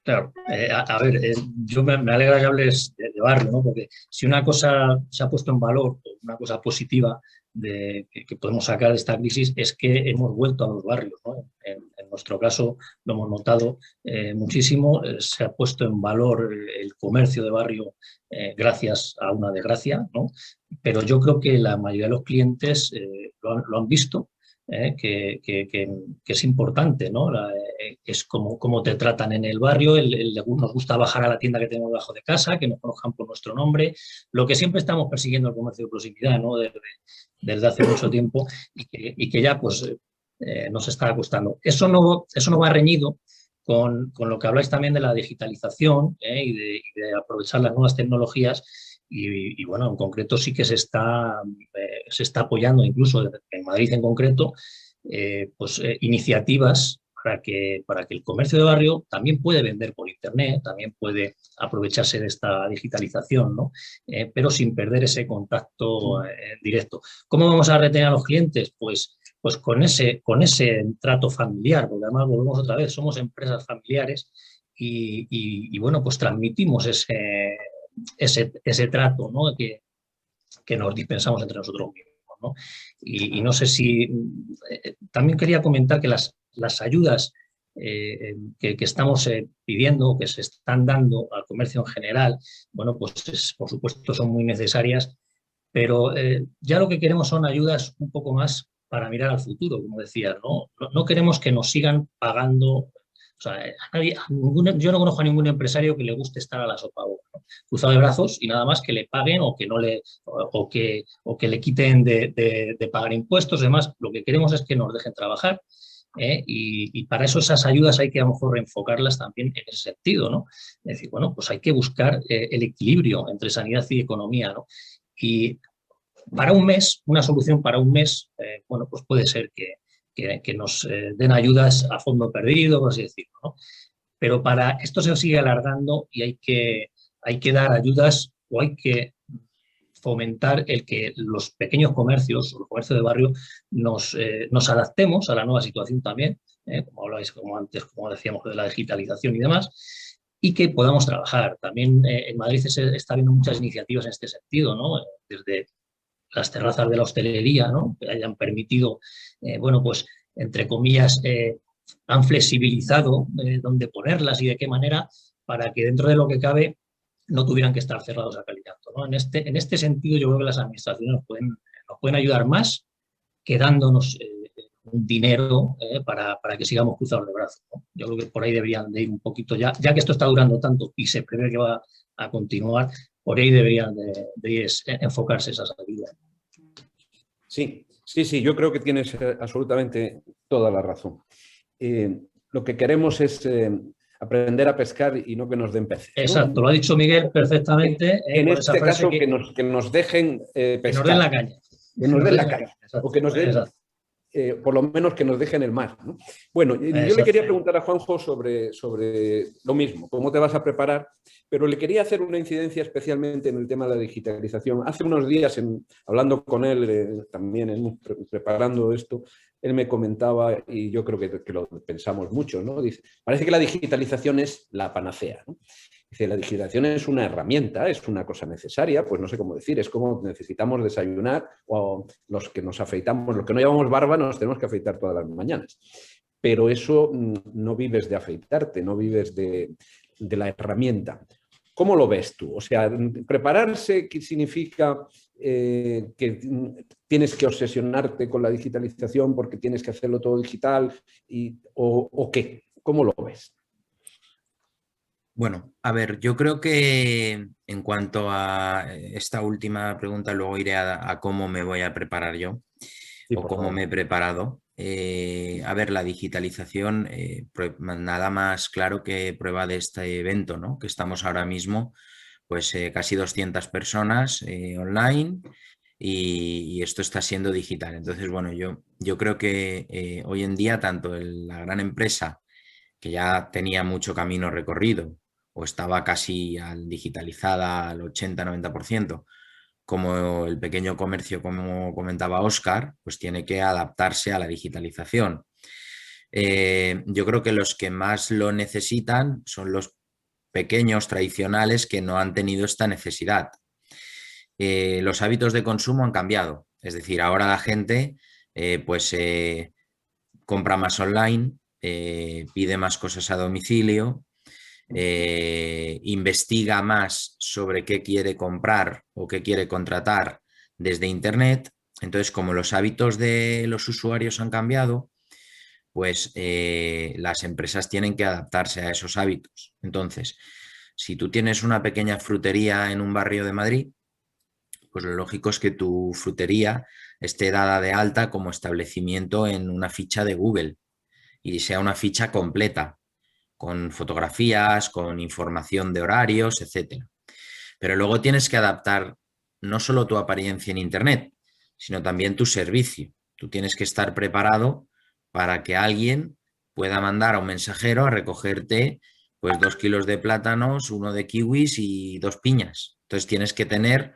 Claro, a ver, yo me alegra que hables de barrio, ¿no? Porque si una cosa se ha puesto en valor, una cosa positiva que podemos sacar de esta crisis es que hemos vuelto a los barrios, ¿no? En nuestro caso lo hemos notado muchísimo, se ha puesto en valor el comercio de barrio gracias a una desgracia, ¿no? Pero yo creo que la mayoría de los clientes lo han visto. Que es importante, ¿no? Es como te tratan en el barrio, nos gusta bajar a la tienda que tenemos debajo de casa, que nos conozcan por nuestro nombre, lo que siempre estamos persiguiendo el comercio de proximidad, ¿no? Desde hace mucho tiempo y que ya pues nos está costando. Eso no va reñido con lo que habláis también de la digitalización y de aprovechar las nuevas tecnologías y bueno, en concreto sí que se está apoyando, incluso en Madrid en concreto, iniciativas para que el comercio de barrio también puede vender por Internet, también puede aprovecharse de esta digitalización, ¿no? Pero sin perder ese contacto directo. ¿Cómo vamos a retener a los clientes? Pues con ese trato familiar, porque además volvemos otra vez, somos empresas familiares y bueno, pues transmitimos ese trato, ¿no? que nos dispensamos entre nosotros mismos, ¿no? Y no sé si... también quería comentar que las ayudas que estamos pidiendo, que se están dando al comercio en general, bueno, pues por supuesto son muy necesarias, pero ya lo que queremos son ayudas un poco más para mirar al futuro, como decía, ¿no? No queremos que nos sigan pagando. O sea, yo no conozco a ningún empresario que le guste estar a la sopa boba, ¿no? Cruzado de brazos y nada más que le paguen o que le quiten de pagar impuestos. Además, lo que queremos es que nos dejen trabajar. Y para eso esas ayudas hay que a lo mejor reenfocarlas también en ese sentido, ¿no? Es decir, bueno, pues hay que buscar el equilibrio entre sanidad y economía, ¿no? Y para un mes, una solución para un mes, bueno, pues puede ser que nos den ayudas a fondo perdido, por así decirlo, ¿no? Pero para esto se sigue alargando y hay que dar ayudas o hay que fomentar el que los pequeños comercios, los comercios de barrio, nos adaptemos a la nueva situación también, como habláis, como antes, como decíamos, de la digitalización y demás, y que podamos trabajar. También en Madrid está habiendo muchas iniciativas en este sentido, ¿no? Desde las terrazas de la hostelería, ¿no? Que hayan permitido, bueno, pues, entre comillas, han flexibilizado dónde ponerlas y de qué manera para que dentro de lo que cabe no tuvieran que estar cerrados a cal y canto, ¿no? En este sentido yo creo que las administraciones nos pueden ayudar más que dándonos un dinero para que sigamos cruzados de brazos, ¿no? Yo creo que por ahí deberían de ir un poquito, ya que esto está durando tanto y se prevé que va a continuar, por ahí deberían de ir enfocarse esas ayudas. Sí, yo creo que tienes absolutamente toda la razón. Lo que queremos es aprender a pescar y no que nos den peces, ¿no? Exacto, lo ha dicho Miguel perfectamente. En este caso, que nos dejen pescar. Que nos den la caña. Que nos den la caña. O que nos den, por lo menos que nos dejen el mar, ¿no? Bueno, yo le quería preguntar a Juanjo sobre lo mismo, cómo te vas a preparar, pero le quería hacer una incidencia especialmente en el tema de la digitalización. Hace unos días, hablando con él, también preparando esto, él me comentaba, y yo creo que lo pensamos mucho, ¿no? Dice, parece que la digitalización es la panacea, ¿no? Dice, la digitalización es una herramienta, es una cosa necesaria, pues no sé cómo decir, es como necesitamos desayunar, o los que nos afeitamos, los que no llevamos barba nos tenemos que afeitar todas las mañanas. Pero eso no vives de afeitarte, no vives de la herramienta. ¿Cómo lo ves tú? O sea, prepararse, ¿qué significa que tienes que obsesionarte con la digitalización porque tienes que hacerlo todo digital? ¿O qué? ¿Cómo lo ves? Bueno, a ver, yo creo que en cuanto a esta última pregunta, luego iré a cómo me voy a preparar yo, Sí, o cómo me he preparado. A ver, la digitalización, nada más claro que prueba de este evento, ¿no? Que estamos ahora mismo, pues casi 200 personas online y esto está siendo digital. Entonces, bueno, yo creo que hoy en día tanto la gran empresa, que ya tenía mucho camino recorrido o estaba casi digitalizada al 80-90%, como el pequeño comercio, como comentaba Óscar, pues tiene que adaptarse a la digitalización. Yo creo que los que más lo necesitan son los pequeños tradicionales que no han tenido esta necesidad. Los hábitos de consumo han cambiado, es decir, ahora la gente compra más online, pide más cosas a domicilio, investiga más sobre qué quiere comprar o qué quiere contratar desde Internet. Entonces, como los hábitos de los usuarios han cambiado, pues las empresas tienen que adaptarse a esos hábitos. Entonces, si tú tienes una pequeña frutería en un barrio de Madrid, pues lo lógico es que tu frutería esté dada de alta como establecimiento en una ficha de Google y sea una ficha completa, con fotografías, con información de horarios, etc. Pero luego tienes que adaptar no solo tu apariencia en Internet, sino también tu servicio. Tú tienes que estar preparado para que alguien pueda mandar a un mensajero a recogerte pues 2 kilos de plátanos, 1 de kiwis y 2 piñas. Entonces tienes que tener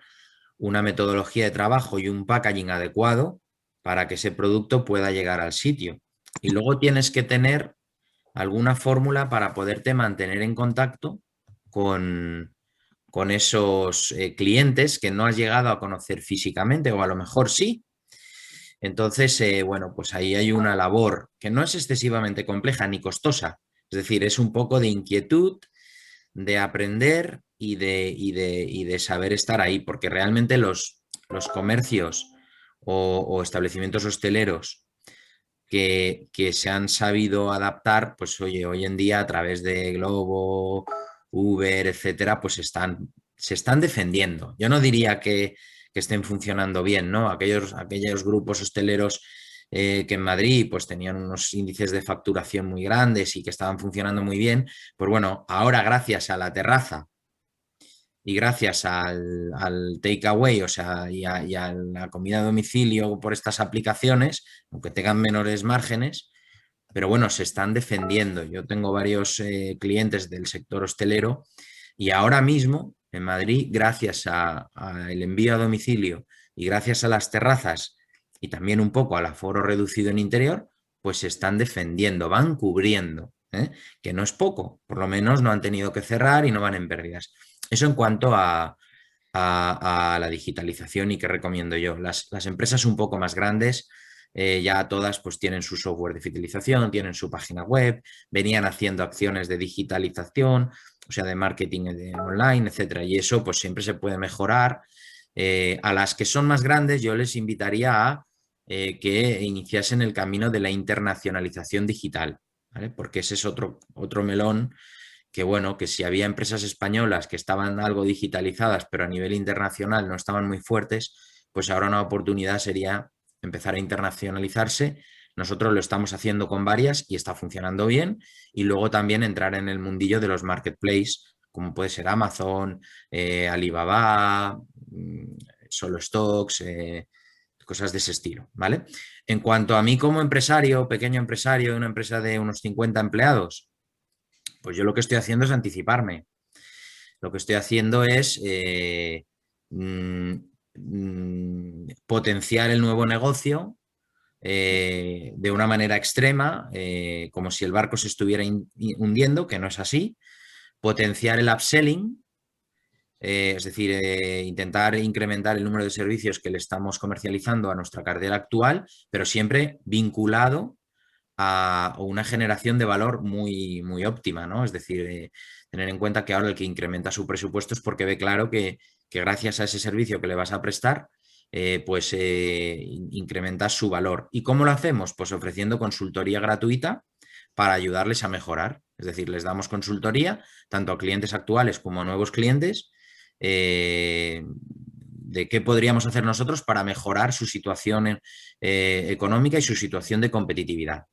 una metodología de trabajo y un packaging adecuado para que ese producto pueda llegar al sitio. Y luego tienes que tener alguna fórmula para poderte mantener en contacto con esos clientes que no has llegado a conocer físicamente, o a lo mejor sí. Entonces, bueno, pues ahí hay una labor que no es excesivamente compleja ni costosa. Es decir, es un poco de inquietud, de aprender y de saber estar ahí, porque realmente los comercios o establecimientos hosteleros que se han sabido adaptar, pues oye, hoy en día a través de Glovo, Uber, etcétera, pues se están defendiendo. Yo no diría que estén funcionando bien, ¿no? Aquellos grupos hosteleros que en Madrid pues tenían unos índices de facturación muy grandes y que estaban funcionando muy bien, pues bueno, ahora gracias a la terraza y gracias al takeaway, o sea, y a la comida a domicilio por estas aplicaciones, aunque tengan menores márgenes, pero bueno, se están defendiendo. Yo tengo varios clientes del sector hostelero y ahora mismo en Madrid, gracias al envío a domicilio y gracias a las terrazas y también un poco al aforo reducido en interior, pues se están defendiendo, van cubriendo, que no es poco, por lo menos no han tenido que cerrar y no van en pérdidas. Eso en cuanto a la digitalización y qué recomiendo yo. Las empresas un poco más grandes ya todas pues tienen su software de fidelización, tienen su página web, venían haciendo acciones de digitalización, o sea, de marketing online, etcétera. Y eso pues siempre se puede mejorar. A las que son más grandes yo les invitaría a que iniciasen el camino de la internacionalización digital, ¿vale? Porque ese es otro melón que bueno, que si había empresas españolas que estaban algo digitalizadas, pero a nivel internacional no estaban muy fuertes, pues ahora una oportunidad sería empezar a internacionalizarse. Nosotros lo estamos haciendo con varias y está funcionando bien. Y luego también entrar en el mundillo de los marketplaces, como puede ser Amazon, Alibaba, Solo Stocks, cosas de ese estilo, ¿vale? En cuanto a mí como empresario, pequeño empresario de una empresa de unos 50 empleados, pues yo lo que estoy haciendo es anticiparme. Lo que estoy haciendo es potenciar el nuevo negocio de una manera extrema, como si el barco se estuviera hundiendo, que no es así. Potenciar el upselling, es decir, intentar incrementar el número de servicios que le estamos comercializando a nuestra cartera actual, pero siempre vinculado a una generación de valor muy, muy óptima, ¿no? Es decir, tener en cuenta que ahora el que incrementa su presupuesto es porque ve claro que gracias a ese servicio que le vas a prestar, pues incrementas su valor. ¿Y cómo lo hacemos? Pues ofreciendo consultoría gratuita para ayudarles a mejorar. Es decir, les damos consultoría tanto a clientes actuales como a nuevos clientes de qué podríamos hacer nosotros para mejorar su situación económica y su situación de competitividad.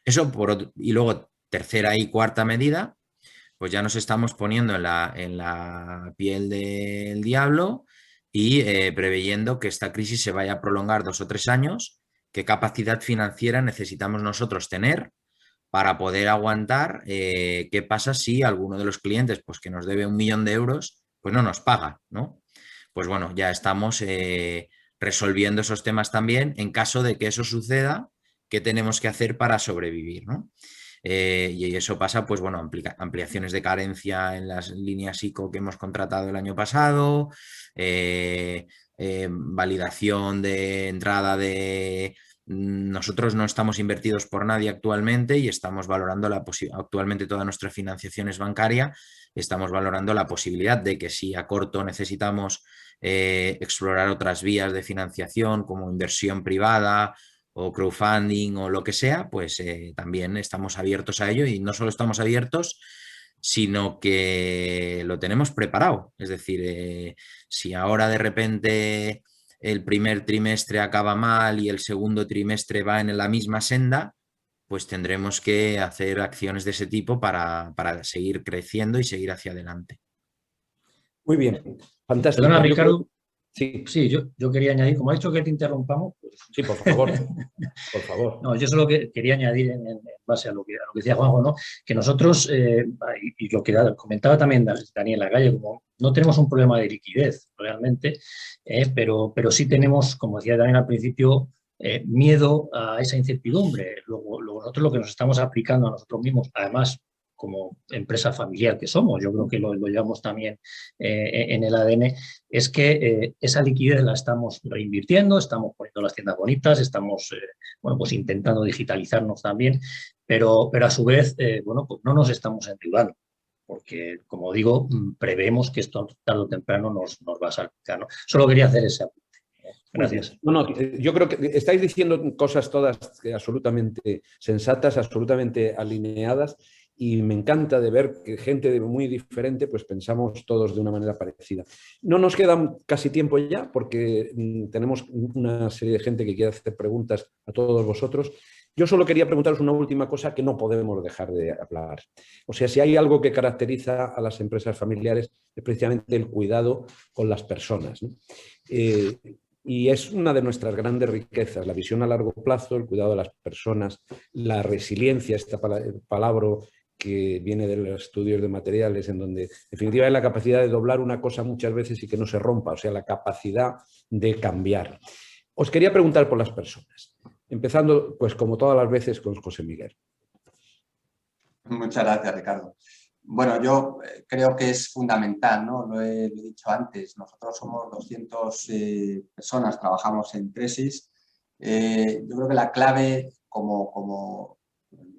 Eso y luego tercera y cuarta medida, pues ya nos estamos poniendo en la piel del diablo y preveyendo que esta crisis se vaya a prolongar 2 o 3 años, qué capacidad financiera necesitamos nosotros tener para poder aguantar qué pasa si alguno de los clientes pues, que nos debe 1 millón de euros pues no nos paga, ¿no? Pues bueno, ya estamos resolviendo esos temas también. En caso de que eso suceda, ¿qué tenemos que hacer para sobrevivir, ¿no? Y eso pasa, pues bueno, ampliaciones de carencia en las líneas ICO que hemos contratado el año pasado, validación de entrada de... Nosotros no estamos invertidos por nadie actualmente y estamos valorando actualmente toda nuestra financiación es bancaria, estamos valorando la posibilidad de que si a corto necesitamos explorar otras vías de financiación como inversión privada o crowdfunding o lo que sea, pues también estamos abiertos a ello y no solo estamos abiertos, sino que lo tenemos preparado. Es decir, si ahora de repente el primer trimestre acaba mal y el segundo trimestre va en la misma senda, pues tendremos que hacer acciones de ese tipo para seguir creciendo y seguir hacia adelante. Muy bien, fantástico. Perdona, Ricardo. Sí, yo quería añadir, como ha dicho que te interrumpamos, pues... Sí, por favor, por favor. No, yo solo quería añadir en base a lo que decía Juanjo, ¿no? Que nosotros, y lo que comentaba también Daniel Lacalle, como no tenemos un problema de liquidez realmente, pero sí tenemos, como decía Daniel al principio, miedo a esa incertidumbre. Luego nosotros lo que nos estamos aplicando a nosotros mismos, además, como empresa familiar que somos, yo creo que lo llevamos también en el ADN, es que esa liquidez la estamos reinvirtiendo, estamos poniendo las tiendas bonitas, estamos bueno, pues intentando digitalizarnos también, pero a su vez bueno, pues no nos estamos endeudando, porque, como digo, preveemos que esto tarde o temprano nos va a salpicar, ¿no? Solo quería hacer ese apunte. Gracias. No, yo creo que estáis diciendo cosas todas absolutamente sensatas, absolutamente alineadas, y me encanta de ver que gente muy diferente pues pensamos todos de una manera parecida. No nos queda casi tiempo ya porque tenemos una serie de gente que quiere hacer preguntas a todos vosotros. Yo solo quería preguntaros una última cosa que no podemos dejar de hablar. O sea, si hay algo que caracteriza a las empresas familiares es precisamente el cuidado con las personas, ¿no? Y es una de nuestras grandes riquezas, la visión a largo plazo, el cuidado de las personas, la resiliencia, esta palabra que viene de los estudios de materiales, en donde en definitiva es la capacidad de doblar una cosa muchas veces y que no se rompa, o sea, la capacidad de cambiar. Os quería preguntar por las personas, empezando, pues como todas las veces, con José Miguel. Muchas gracias, Ricardo. Bueno, yo creo que es fundamental, ¿no? Lo he dicho antes, nosotros somos 200 personas, trabajamos en Tresis. Yo creo que la clave como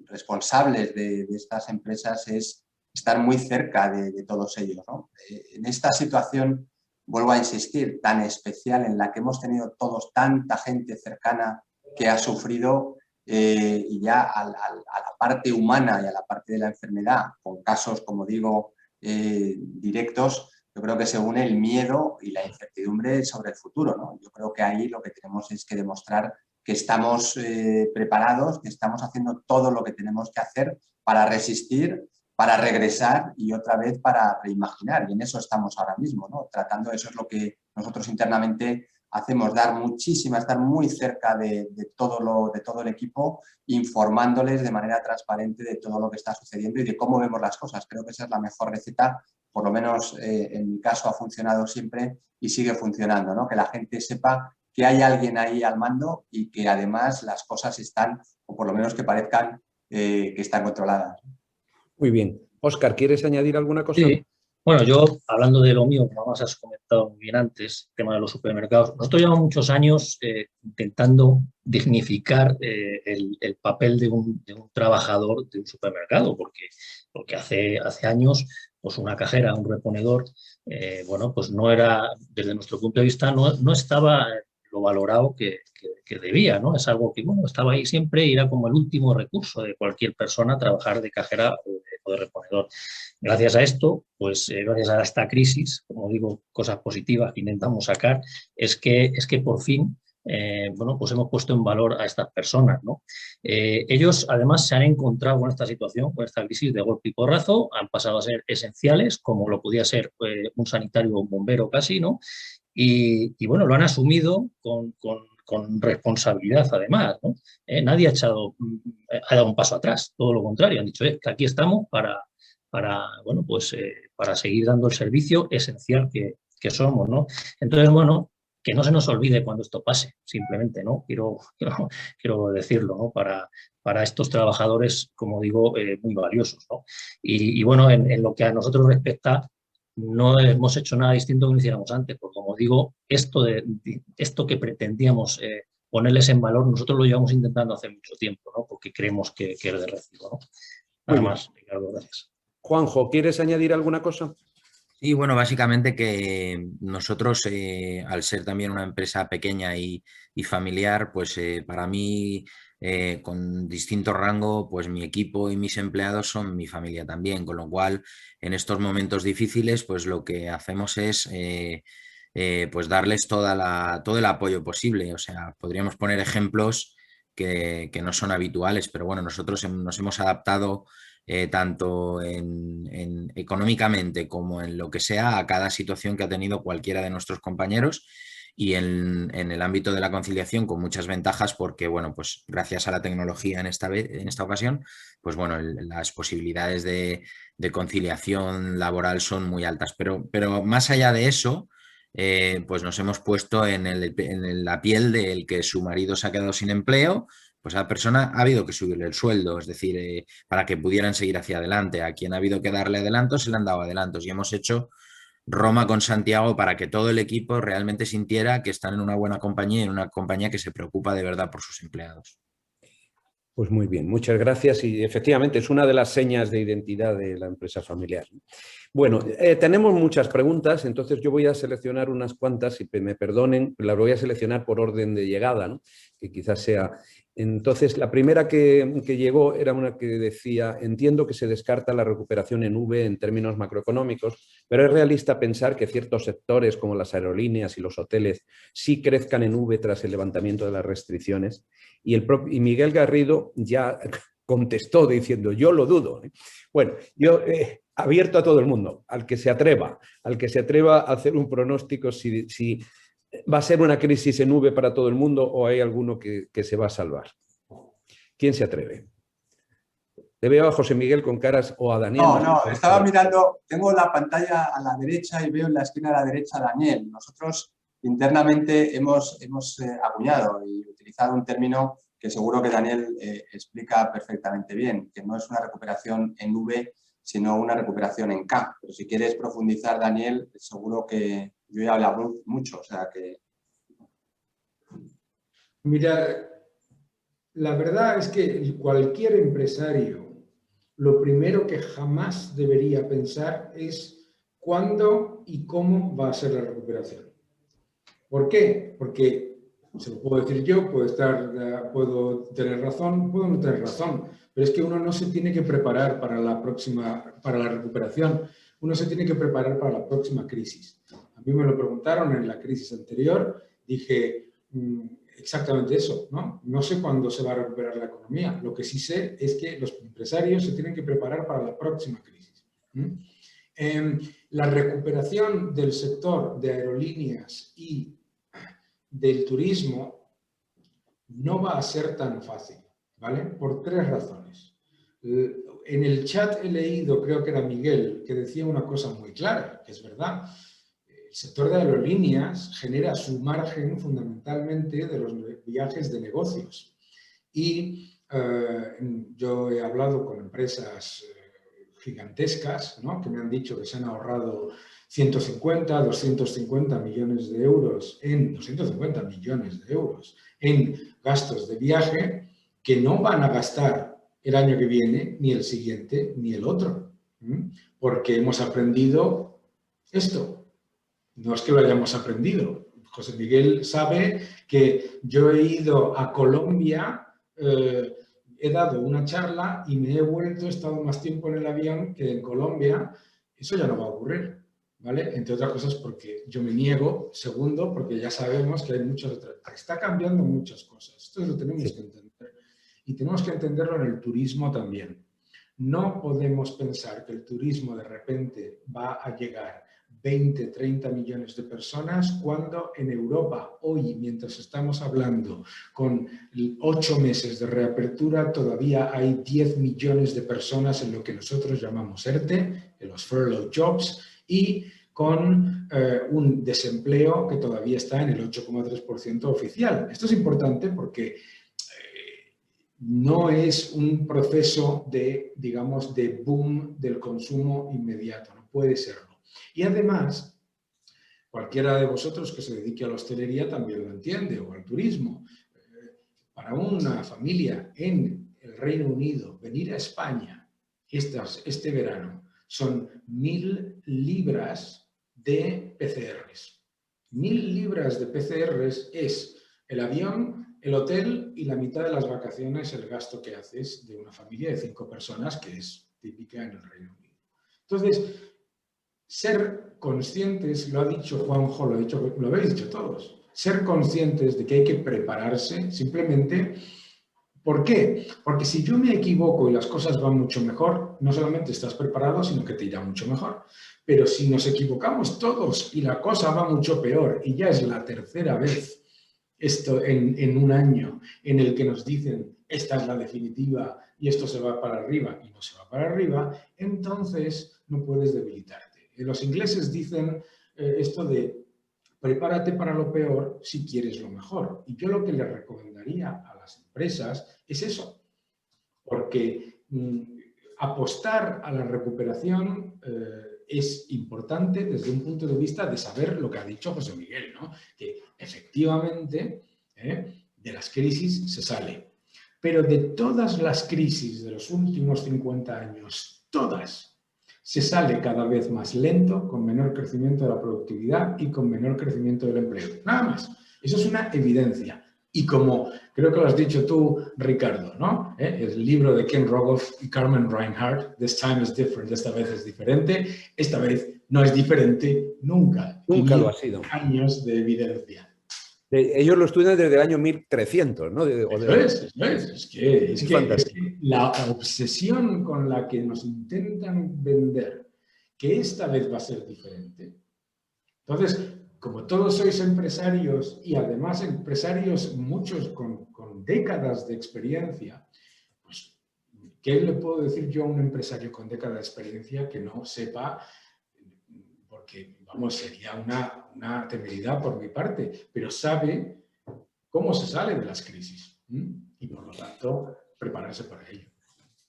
responsables de estas empresas es estar muy cerca de todos ellos, ¿no? En esta situación, vuelvo a insistir, tan especial en la que hemos tenido todos tanta gente cercana que ha sufrido y ya a la parte humana y a la parte de la enfermedad, con casos, como digo, directos, yo creo que se une el miedo y la incertidumbre sobre el futuro, ¿no? Yo creo que ahí lo que tenemos es que demostrar que estamos preparados, que estamos haciendo todo lo que tenemos que hacer para resistir, para regresar y otra vez para reimaginar. Y en eso estamos ahora mismo, ¿no? Tratando, eso es lo que nosotros internamente hacemos, estar muy cerca de todo el equipo, informándoles de manera transparente de todo lo que está sucediendo y de cómo vemos las cosas. Creo que esa es la mejor receta, por lo menos en mi caso ha funcionado siempre y sigue funcionando, ¿no? Que la gente sepa que hay alguien ahí al mando y que además las cosas están, o por lo menos que parezcan que están controladas. Muy bien. Óscar, ¿quieres añadir alguna cosa? Sí. Bueno, yo, hablando de lo mío, como más has comentado muy bien antes, el tema de los supermercados, nosotros llevamos muchos años intentando dignificar el papel de un trabajador de un supermercado, porque hace años pues una cajera, un reponedor, bueno, pues no era, desde nuestro punto de vista, no estaba lo valorado que debía, ¿no? Es algo que, bueno, estaba ahí siempre y era como el último recurso de cualquier persona trabajar de cajera o de reponedor. Gracias a esto, pues gracias a esta crisis, como digo, cosas positivas que intentamos sacar, es que por fin, bueno, pues hemos puesto en valor a estas personas, ¿no? Ellos además se han encontrado con esta situación, con esta crisis de golpe y porrazo, han pasado a ser esenciales, como lo podía ser un sanitario o un bombero casi, ¿no? Y bueno, lo han asumido con responsabilidad además, ¿no? Nadie ha dado un paso atrás, todo lo contrario, han dicho que aquí estamos para bueno, pues, para seguir dando el servicio esencial que somos, ¿no? Entonces, bueno, que no se nos olvide cuando esto pase, simplemente, ¿no? Quiero decirlo, ¿no? Para estos trabajadores, como digo, muy valiosos, ¿no? Y bueno, en lo que a nosotros respecta, no hemos hecho nada distinto que no hiciéramos antes, porque como digo, esto que pretendíamos ponerles en valor, nosotros lo llevamos intentando hace mucho tiempo, ¿no? Porque creemos que es de recibo, ¿no? Nada más, Ricardo, gracias. Juanjo, ¿quieres añadir alguna cosa? Sí, bueno, básicamente que nosotros, al ser también una empresa pequeña y familiar, pues para mí, con distinto rango, pues mi equipo y mis empleados son mi familia también, con lo cual en estos momentos difíciles, pues lo que hacemos es pues darles todo el apoyo posible. O sea, podríamos poner ejemplos que no son habituales, pero bueno, nosotros nos hemos adaptado tanto económicamente como en lo que sea a cada situación que ha tenido cualquiera de nuestros compañeros, y en el ámbito de la conciliación con muchas ventajas porque, bueno, pues gracias a la tecnología en esta ocasión, pues bueno, las posibilidades de conciliación laboral son muy altas. Pero más allá de eso, pues nos hemos puesto en la piel del que su marido se ha quedado sin empleo. Pues a la persona ha habido que subirle el sueldo, es decir, para que pudieran seguir hacia adelante. A quien ha habido que darle adelantos, se le han dado adelantos, y hemos hecho Roma con Santiago para que todo el equipo realmente sintiera que están en una buena compañía, en una compañía que se preocupa de verdad por sus empleados. Pues muy bien, muchas gracias, y efectivamente es una de las señas de identidad de la empresa familiar. Bueno, tenemos muchas preguntas, entonces yo voy a seleccionar unas cuantas, y me perdonen, las voy a seleccionar por orden de llegada, ¿no? Que quizás sea... Entonces, la primera que llegó era una que decía: entiendo que se descarta la recuperación en V en términos macroeconómicos, pero es realista pensar que ciertos sectores como las aerolíneas y los hoteles sí crezcan en V tras el levantamiento de las restricciones. Y Miguel Garrido ya contestó diciendo: yo lo dudo. Bueno, yo abierto a todo el mundo, al que se atreva a hacer un pronóstico si va a ser una crisis en V para todo el mundo o hay alguno que se va a salvar. ¿Quién se atreve? Le veo a José Miguel con caras, o a Daniel. No, estaba mirando, tengo la pantalla a la derecha y veo en la esquina a la derecha a Daniel. Nosotros internamente hemos acuñado y utilizado un término que seguro que Daniel explica perfectamente bien, que no es una recuperación en V, sino una recuperación en K. Pero si quieres profundizar, Daniel, seguro que yo ya he hablado mucho, o sea que... Mira, la verdad es que cualquier empresario, lo primero que jamás debería pensar es cuándo y cómo va a ser la recuperación. ¿Por qué? Porque se lo puedo decir yo, puedo tener razón, puedo no tener razón, pero es que uno no se tiene que preparar para la recuperación, uno se tiene que preparar para la próxima crisis. A mí me lo preguntaron en la crisis anterior, dije exactamente eso, ¿no? No sé cuándo se va a recuperar la economía, lo que sí sé es que los empresarios se tienen que preparar para la próxima crisis. La recuperación del sector de aerolíneas y del turismo no va a ser tan fácil, ¿vale? Por tres razones. En el chat he leído, creo que era Miguel, que decía una cosa muy clara, que es verdad. El sector de aerolíneas genera su margen fundamentalmente de los viajes de negocios. Y yo he hablado con empresas gigantescas, ¿no?, que me han dicho que se han ahorrado 150, 250 millones de euros en gastos de viaje que no van a gastar el año que viene, ni el siguiente, ni el otro, porque hemos aprendido esto. No es que lo hayamos aprendido. José Miguel sabe que yo he ido a Colombia, he dado una charla y me he vuelto, he estado más tiempo en el avión que en Colombia. Eso ya no va a ocurrir, ¿vale? Entre otras cosas porque yo me niego. Segundo, porque ya sabemos que hay está cambiando muchas cosas. Esto lo tenemos que entender. Y tenemos que entenderlo en el turismo también. No podemos pensar que el turismo de repente va a llegar 20, 30 millones de personas cuando en Europa hoy, mientras estamos hablando, con 8 meses de reapertura, todavía hay 10 millones de personas en lo que nosotros llamamos ERTE, en los furlough jobs, y con un desempleo que todavía está en el 8,3% oficial. Esto es importante porque no es un proceso de, digamos, de boom del consumo inmediato, no puede serlo. Y además, cualquiera de vosotros que se dedique a la hostelería también lo entiende, o al turismo. Para una familia en el Reino Unido, venir a España este verano son 1.000 libras de PCRs. 1.000 libras de PCRs es el avión, el hotel y la mitad de las vacaciones, el gasto que haces de una familia de 5 personas, que es típica en el Reino Unido. Entonces, ser conscientes, lo ha dicho Juanjo, lo habéis dicho todos, ser conscientes de que hay que prepararse simplemente. ¿Por qué? Porque si yo me equivoco y las cosas van mucho mejor, no solamente estás preparado, sino que te irá mucho mejor. Pero si nos equivocamos todos y la cosa va mucho peor, y ya es la tercera vez esto en un año en el que nos dicen esta es la definitiva y esto se va para arriba y no se va para arriba, entonces no puedes debilitarte. Los ingleses dicen esto de prepárate para lo peor si quieres lo mejor. Y yo lo que les recomendaría a las empresas es eso, porque apostar a la recuperación es importante desde un punto de vista de saber lo que ha dicho José Miguel, ¿no? Que efectivamente de las crisis se sale. Pero de todas las crisis de los últimos 50 años, todas, se sale cada vez más lento, con menor crecimiento de la productividad y con menor crecimiento del empleo. Nada más. Eso es una evidencia. Y como creo que lo has dicho tú, Ricardo, ¿no? El libro de Ken Rogoff y Carmen Reinhardt, This Time is Different, esta vez es diferente, esta vez no es diferente nunca. Nunca lo ha sido. Años de evidencia. Ellos lo estudian desde el año 1300, ¿no? Es que la obsesión con la que nos intentan vender que esta vez va a ser diferente. Entonces, como todos sois empresarios y además empresarios muchos con décadas de experiencia, pues, ¿qué le puedo decir yo a un empresario con décadas de experiencia que no sepa? Porque, vamos, sería una temeridad por mi parte, pero sabe cómo se sale de las crisis y, por lo tanto, prepararse para ello.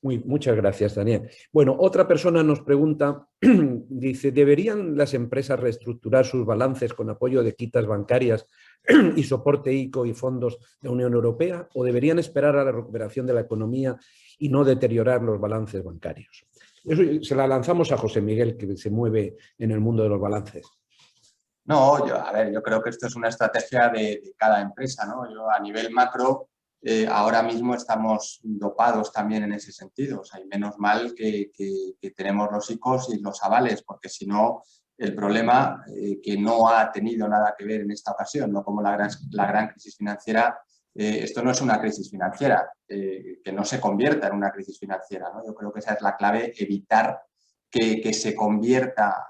Muchas gracias, Daniel. Bueno, otra persona nos pregunta, dice, ¿deberían las empresas reestructurar sus balances con apoyo de quitas bancarias y soporte ICO y fondos de la Unión Europea o deberían esperar a la recuperación de la economía y no deteriorar los balances bancarios? Eso se la lanzamos a José Miguel, que se mueve en el mundo de los balances. No, yo creo que esto es una estrategia de cada empresa, ¿no? Yo a nivel macro, ahora mismo estamos dopados también en ese sentido. O sea, y menos mal que tenemos los ICOs y los avales, porque si no, el problema que no ha tenido nada que ver en esta ocasión, no como la gran crisis financiera, esto no es una crisis financiera, que no se convierta en una crisis financiera, ¿no? Yo creo que esa es la clave, evitar que se convierta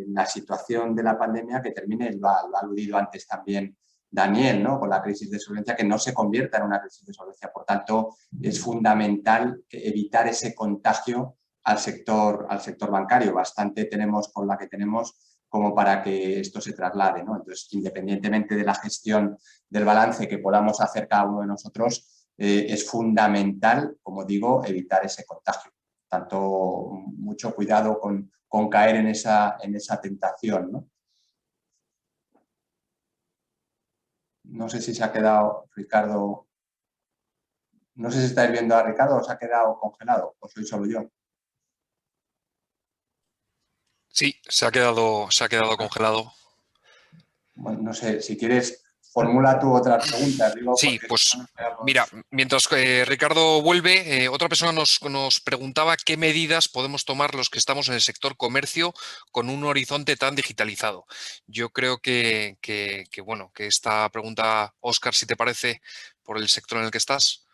la situación de la pandemia, que termine, lo ha aludido antes también Daniel, ¿no? Con la crisis de solvencia, que no se convierta en una crisis de solvencia. Por tanto, es fundamental evitar ese contagio al sector bancario. Bastante tenemos con la que tenemos como para que esto se traslade, ¿no? Entonces, independientemente de la gestión del balance que podamos hacer cada uno de nosotros, es fundamental, como digo, evitar ese contagio. Tanto mucho cuidado con caer en esa tentación, ¿no? No sé si se ha quedado, Ricardo, no sé si estáis viendo a Ricardo o se ha quedado congelado, o soy solo yo. Sí, se ha quedado congelado. Bueno, no sé, si quieres, formula tú otras preguntas. Digo, sí, pues mira, mientras Ricardo vuelve, otra persona nos preguntaba qué medidas podemos tomar los que estamos en el sector comercio con un horizonte tan digitalizado. Yo creo que esta pregunta, Óscar, si te parece, por el sector en el que estás.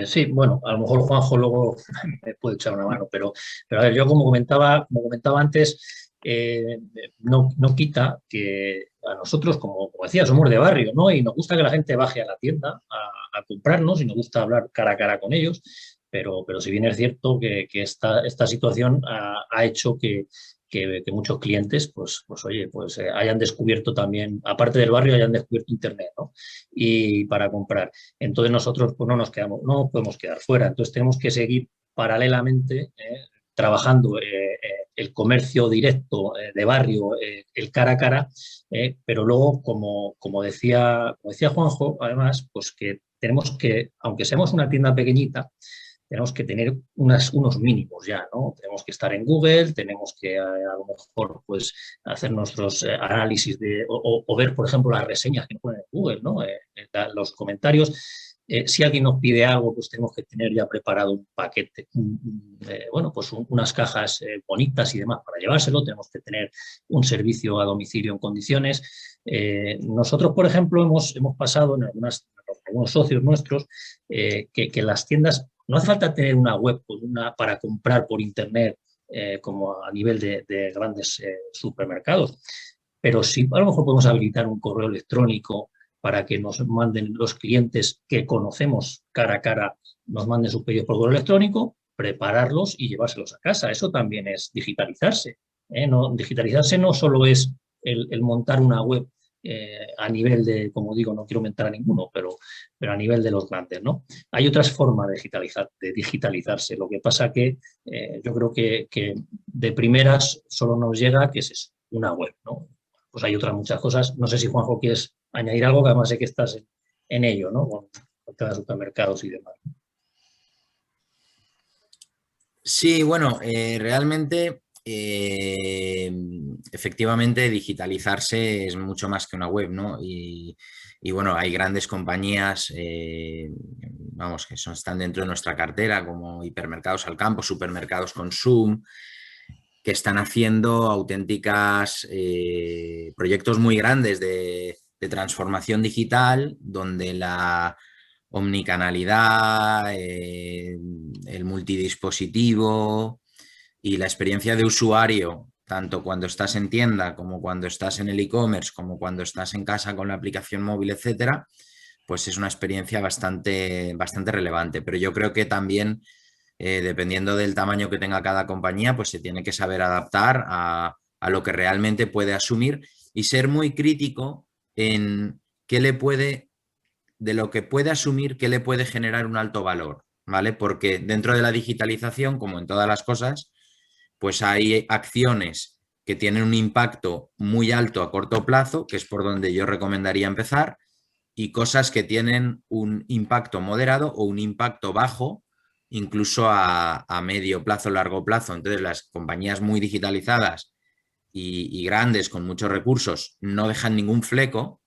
Sí, bueno, a lo mejor Juanjo luego me puede echar una mano, pero a ver, yo como comentaba antes, no quita que a nosotros, como decía, somos de barrio, ¿no? Y nos gusta que la gente baje a la tienda a comprarnos y nos gusta hablar cara a cara con ellos, pero si bien es cierto que esta situación ha hecho que muchos clientes, hayan descubierto también, aparte del barrio, hayan descubierto Internet, ¿no? Y para comprar. Entonces nosotros pues no podemos quedar fuera. Entonces tenemos que seguir paralelamente trabajando el comercio directo de barrio, el cara a cara, pero luego, como decía Juanjo, además, pues que tenemos que, aunque seamos una tienda pequeñita, tenemos que tener unos mínimos ya, ¿no? Tenemos que estar en Google, tenemos que a lo mejor pues hacer nuestros análisis o ver, por ejemplo, las reseñas que nos ponen en Google, ¿no? Los comentarios. Si alguien nos pide algo, pues tenemos que tener ya preparado un paquete, bueno, pues unas cajas bonitas y demás para llevárselo. Tenemos que tener un servicio a domicilio en condiciones. Nosotros, por ejemplo, hemos pasado en algunos socios nuestros que las tiendas, no hace falta tener una web para comprar por internet como a nivel de grandes supermercados, pero sí a lo mejor podemos habilitar un correo electrónico para que nos manden los clientes que conocemos cara a cara, nos manden sus pedidos por correo electrónico, prepararlos y llevárselos a casa. Eso también es digitalizarse. Digitalizarse no solo es el montar una web a nivel de, como digo, no quiero mentar a ninguno, pero a nivel de los grandes, ¿no? Hay otras formas de digitalizarse. Lo que pasa que yo creo que de primeras solo nos llega que es eso, una web, ¿no? Pues hay otras muchas cosas. No sé si, Juanjo, quieres añadir algo, que además sé que estás en ello, ¿no? Con cada supermercados y demás. Sí, bueno, realmente, efectivamente, digitalizarse es mucho más que una web, ¿no? Y bueno, hay grandes compañías, vamos, que están dentro de nuestra cartera, como Hipermercados Al Campo, Supermercados Consum, que están haciendo auténticas proyectos muy grandes de transformación digital, donde la omnicanalidad, el multidispositivo y la experiencia de usuario, tanto cuando estás en tienda como cuando estás en el e-commerce, como cuando estás en casa con la aplicación móvil, etcétera, pues es una experiencia bastante relevante. Pero yo creo que también, dependiendo del tamaño que tenga cada compañía, pues se tiene que saber adaptar a lo que realmente puede asumir y ser muy crítico en qué le puede, de lo que puede asumir, qué le puede generar un alto valor, ¿vale? Porque dentro de la digitalización, como en todas las cosas, pues hay acciones que tienen un impacto muy alto a corto plazo, que es por donde yo recomendaría empezar, y cosas que tienen un impacto moderado o un impacto bajo, incluso a medio plazo, largo plazo. Entonces, las compañías muy digitalizadas y grandes con muchos recursos no dejan ningún fleco,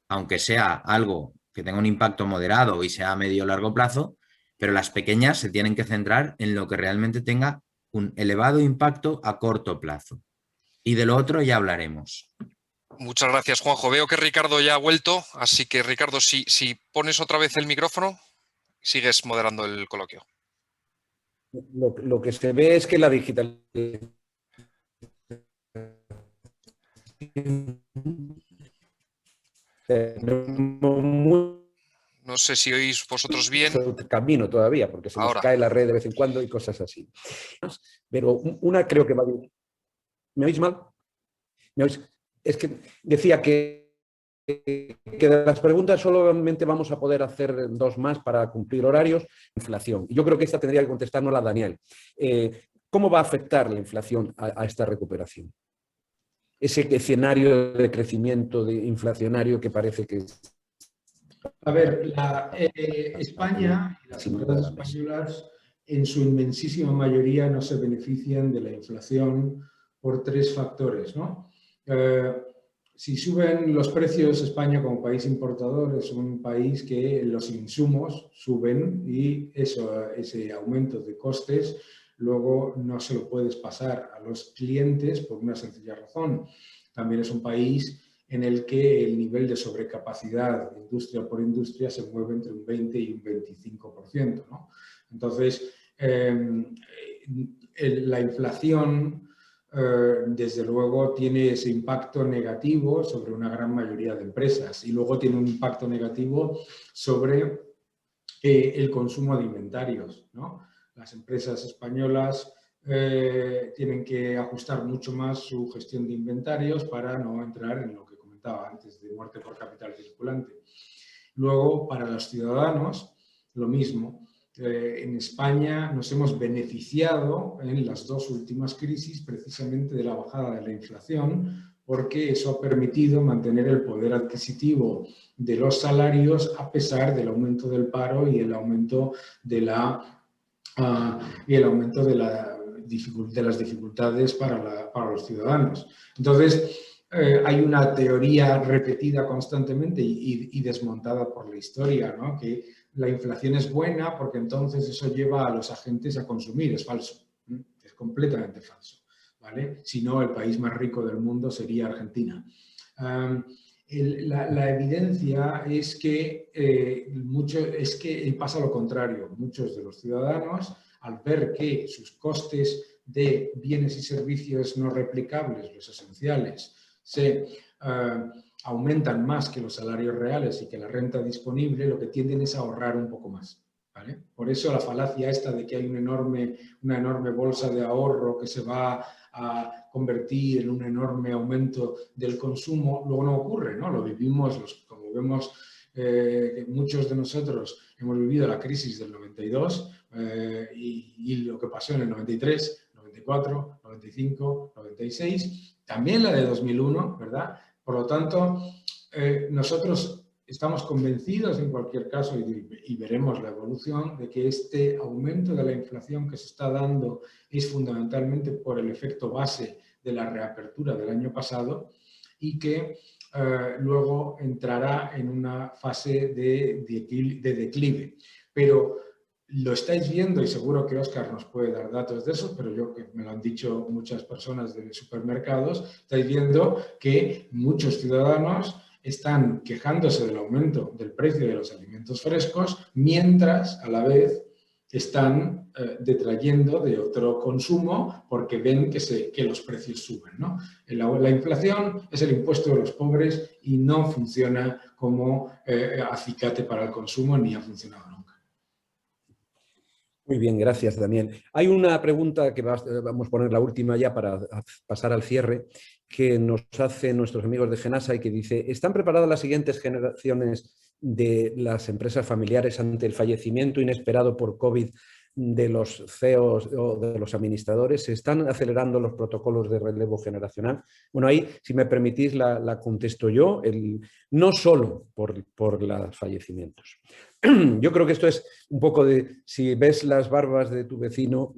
aunque sea algo que tenga un impacto moderado y sea a medio o largo plazo, pero las pequeñas se tienen que centrar en lo que realmente tenga un elevado impacto a corto plazo. Y de lo otro ya hablaremos. Muchas gracias, Juanjo. Veo que Ricardo ya ha vuelto, así que, Ricardo, si pones otra vez el micrófono, sigues moderando el coloquio. Lo que se ve es que la digitalización No sé si oís vosotros bien. Camino todavía, porque se nos cae la red de vez en cuando y cosas así. Pero una creo que va bien. ¿Me oís mal? ¿Me oís? Es que decía que de las preguntas solamente vamos a poder hacer 2 más para cumplir horarios. Inflación. Yo creo que esta tendría que contestárnosla Daniel. ¿Cómo va a afectar la inflación a esta recuperación? Ese escenario de crecimiento inflacionario que parece que... A ver, España y las empresas españolas en su inmensísima mayoría no se benefician de la inflación por 3 factores, ¿no? Si suben los precios, España como país importador es un país que los insumos suben y ese aumento de costes luego no se lo puedes pasar a los clientes por una sencilla razón. También es un país en el que el nivel de sobrecapacidad industria por industria se mueve entre un 20 y un 25%, ¿no? Entonces, la inflación, desde luego, tiene ese impacto negativo sobre una gran mayoría de empresas y luego tiene un impacto negativo sobre el consumo de inventarios, ¿no? Las empresas españolas tienen que ajustar mucho más su gestión de inventarios para no entrar en lo que comentaba antes de muerte por capital circulante. Luego, para los ciudadanos, lo mismo. En España nos hemos beneficiado en las 2 últimas crisis precisamente de la bajada de la inflación, porque eso ha permitido mantener el poder adquisitivo de los salarios a pesar del aumento del paro y el aumento de las dificultades para los ciudadanos. Entonces, hay una teoría repetida constantemente y desmontada por la historia, ¿no? Que la inflación es buena porque entonces eso lleva a los agentes a consumir. Es falso, es completamente falso, ¿vale? Si no, el país más rico del mundo sería Argentina. La evidencia es que, pasa lo contrario. Muchos de los ciudadanos, al ver que sus costes de bienes y servicios no replicables, los esenciales, se aumentan más que los salarios reales y que la renta disponible, lo que tienden es a ahorrar un poco más, ¿vale? Por eso la falacia esta de que hay una enorme bolsa de ahorro que se va a convertir en un enorme aumento del consumo, luego no ocurre, ¿no? Lo vivimos, como vemos, muchos de nosotros hemos vivido la crisis del 92 y lo que pasó en el 93, 94, 95, 96, también la de 2001, ¿verdad? Por lo tanto, nosotros estamos convencidos en cualquier caso, y veremos la evolución, de que este aumento de la inflación que se está dando es fundamentalmente por el efecto base de la reapertura del año pasado y que luego entrará en una fase de declive. Pero lo estáis viendo, y seguro que Óscar nos puede dar datos de eso, pero yo, que me lo han dicho muchas personas de supermercados, estáis viendo que muchos ciudadanos están quejándose del aumento del precio de los alimentos frescos, mientras a la vez están detrayendo de otro consumo porque ven que los precios suben, ¿no? La inflación es el impuesto de los pobres y no funciona como acicate para el consumo, ni ha funcionado nunca. Muy bien, gracias, Daniel. Hay una pregunta que vamos a poner la última ya para pasar al cierre, que nos hacen nuestros amigos de Genasa y que dice: ¿están preparadas las siguientes generaciones de las empresas familiares ante el fallecimiento inesperado por COVID de los CEOs o de los administradores? ¿Se están acelerando los protocolos de relevo generacional? Bueno, ahí, si me permitís, la contesto yo, no solo por los fallecimientos. Yo creo que esto es un poco de, si ves las barbas de tu vecino,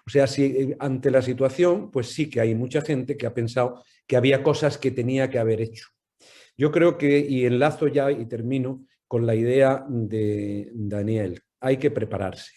o sea, si ante la situación, pues sí que hay mucha gente que ha pensado que había cosas que tenía que haber hecho. Yo creo que, y enlazo ya y termino con la idea de Daniel, hay que prepararse.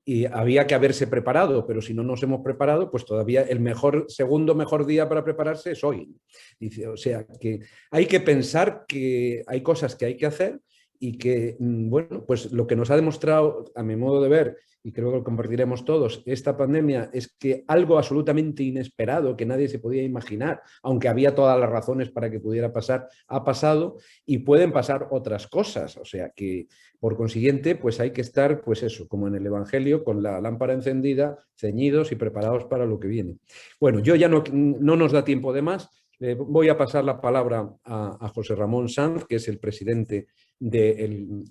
Y había que haberse preparado, pero si no nos hemos preparado, pues todavía el segundo mejor día para prepararse es hoy. Dice, o sea, que hay que pensar que hay cosas que hay que hacer y que, bueno, pues lo que nos ha demostrado, a mi modo de ver, y creo que lo compartiremos todos, esta pandemia, es que algo absolutamente inesperado que nadie se podía imaginar, aunque había todas las razones para que pudiera pasar, ha pasado, y pueden pasar otras cosas. O sea que, por consiguiente, pues hay que estar, pues eso, como en el Evangelio, con la lámpara encendida, ceñidos y preparados para lo que viene. Bueno, yo ya no nos da tiempo de más. Voy a pasar la palabra a José Ramón Sanz, que es el presidente del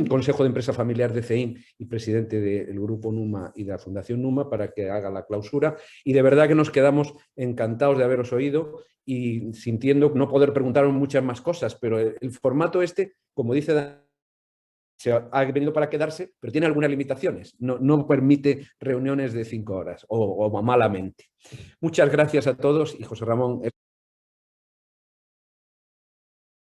Consejo de Empresa Familiar de CEIM y presidente del Grupo NUMA y de la Fundación NUMA, para que haga la clausura. Y de verdad que nos quedamos encantados de haberos oído y sintiendo no poder preguntaros muchas más cosas, pero el formato este, como dice Daniel, se ha venido para quedarse, pero tiene algunas limitaciones. No permite reuniones de 5 horas o malamente. Muchas gracias a todos y José Ramón.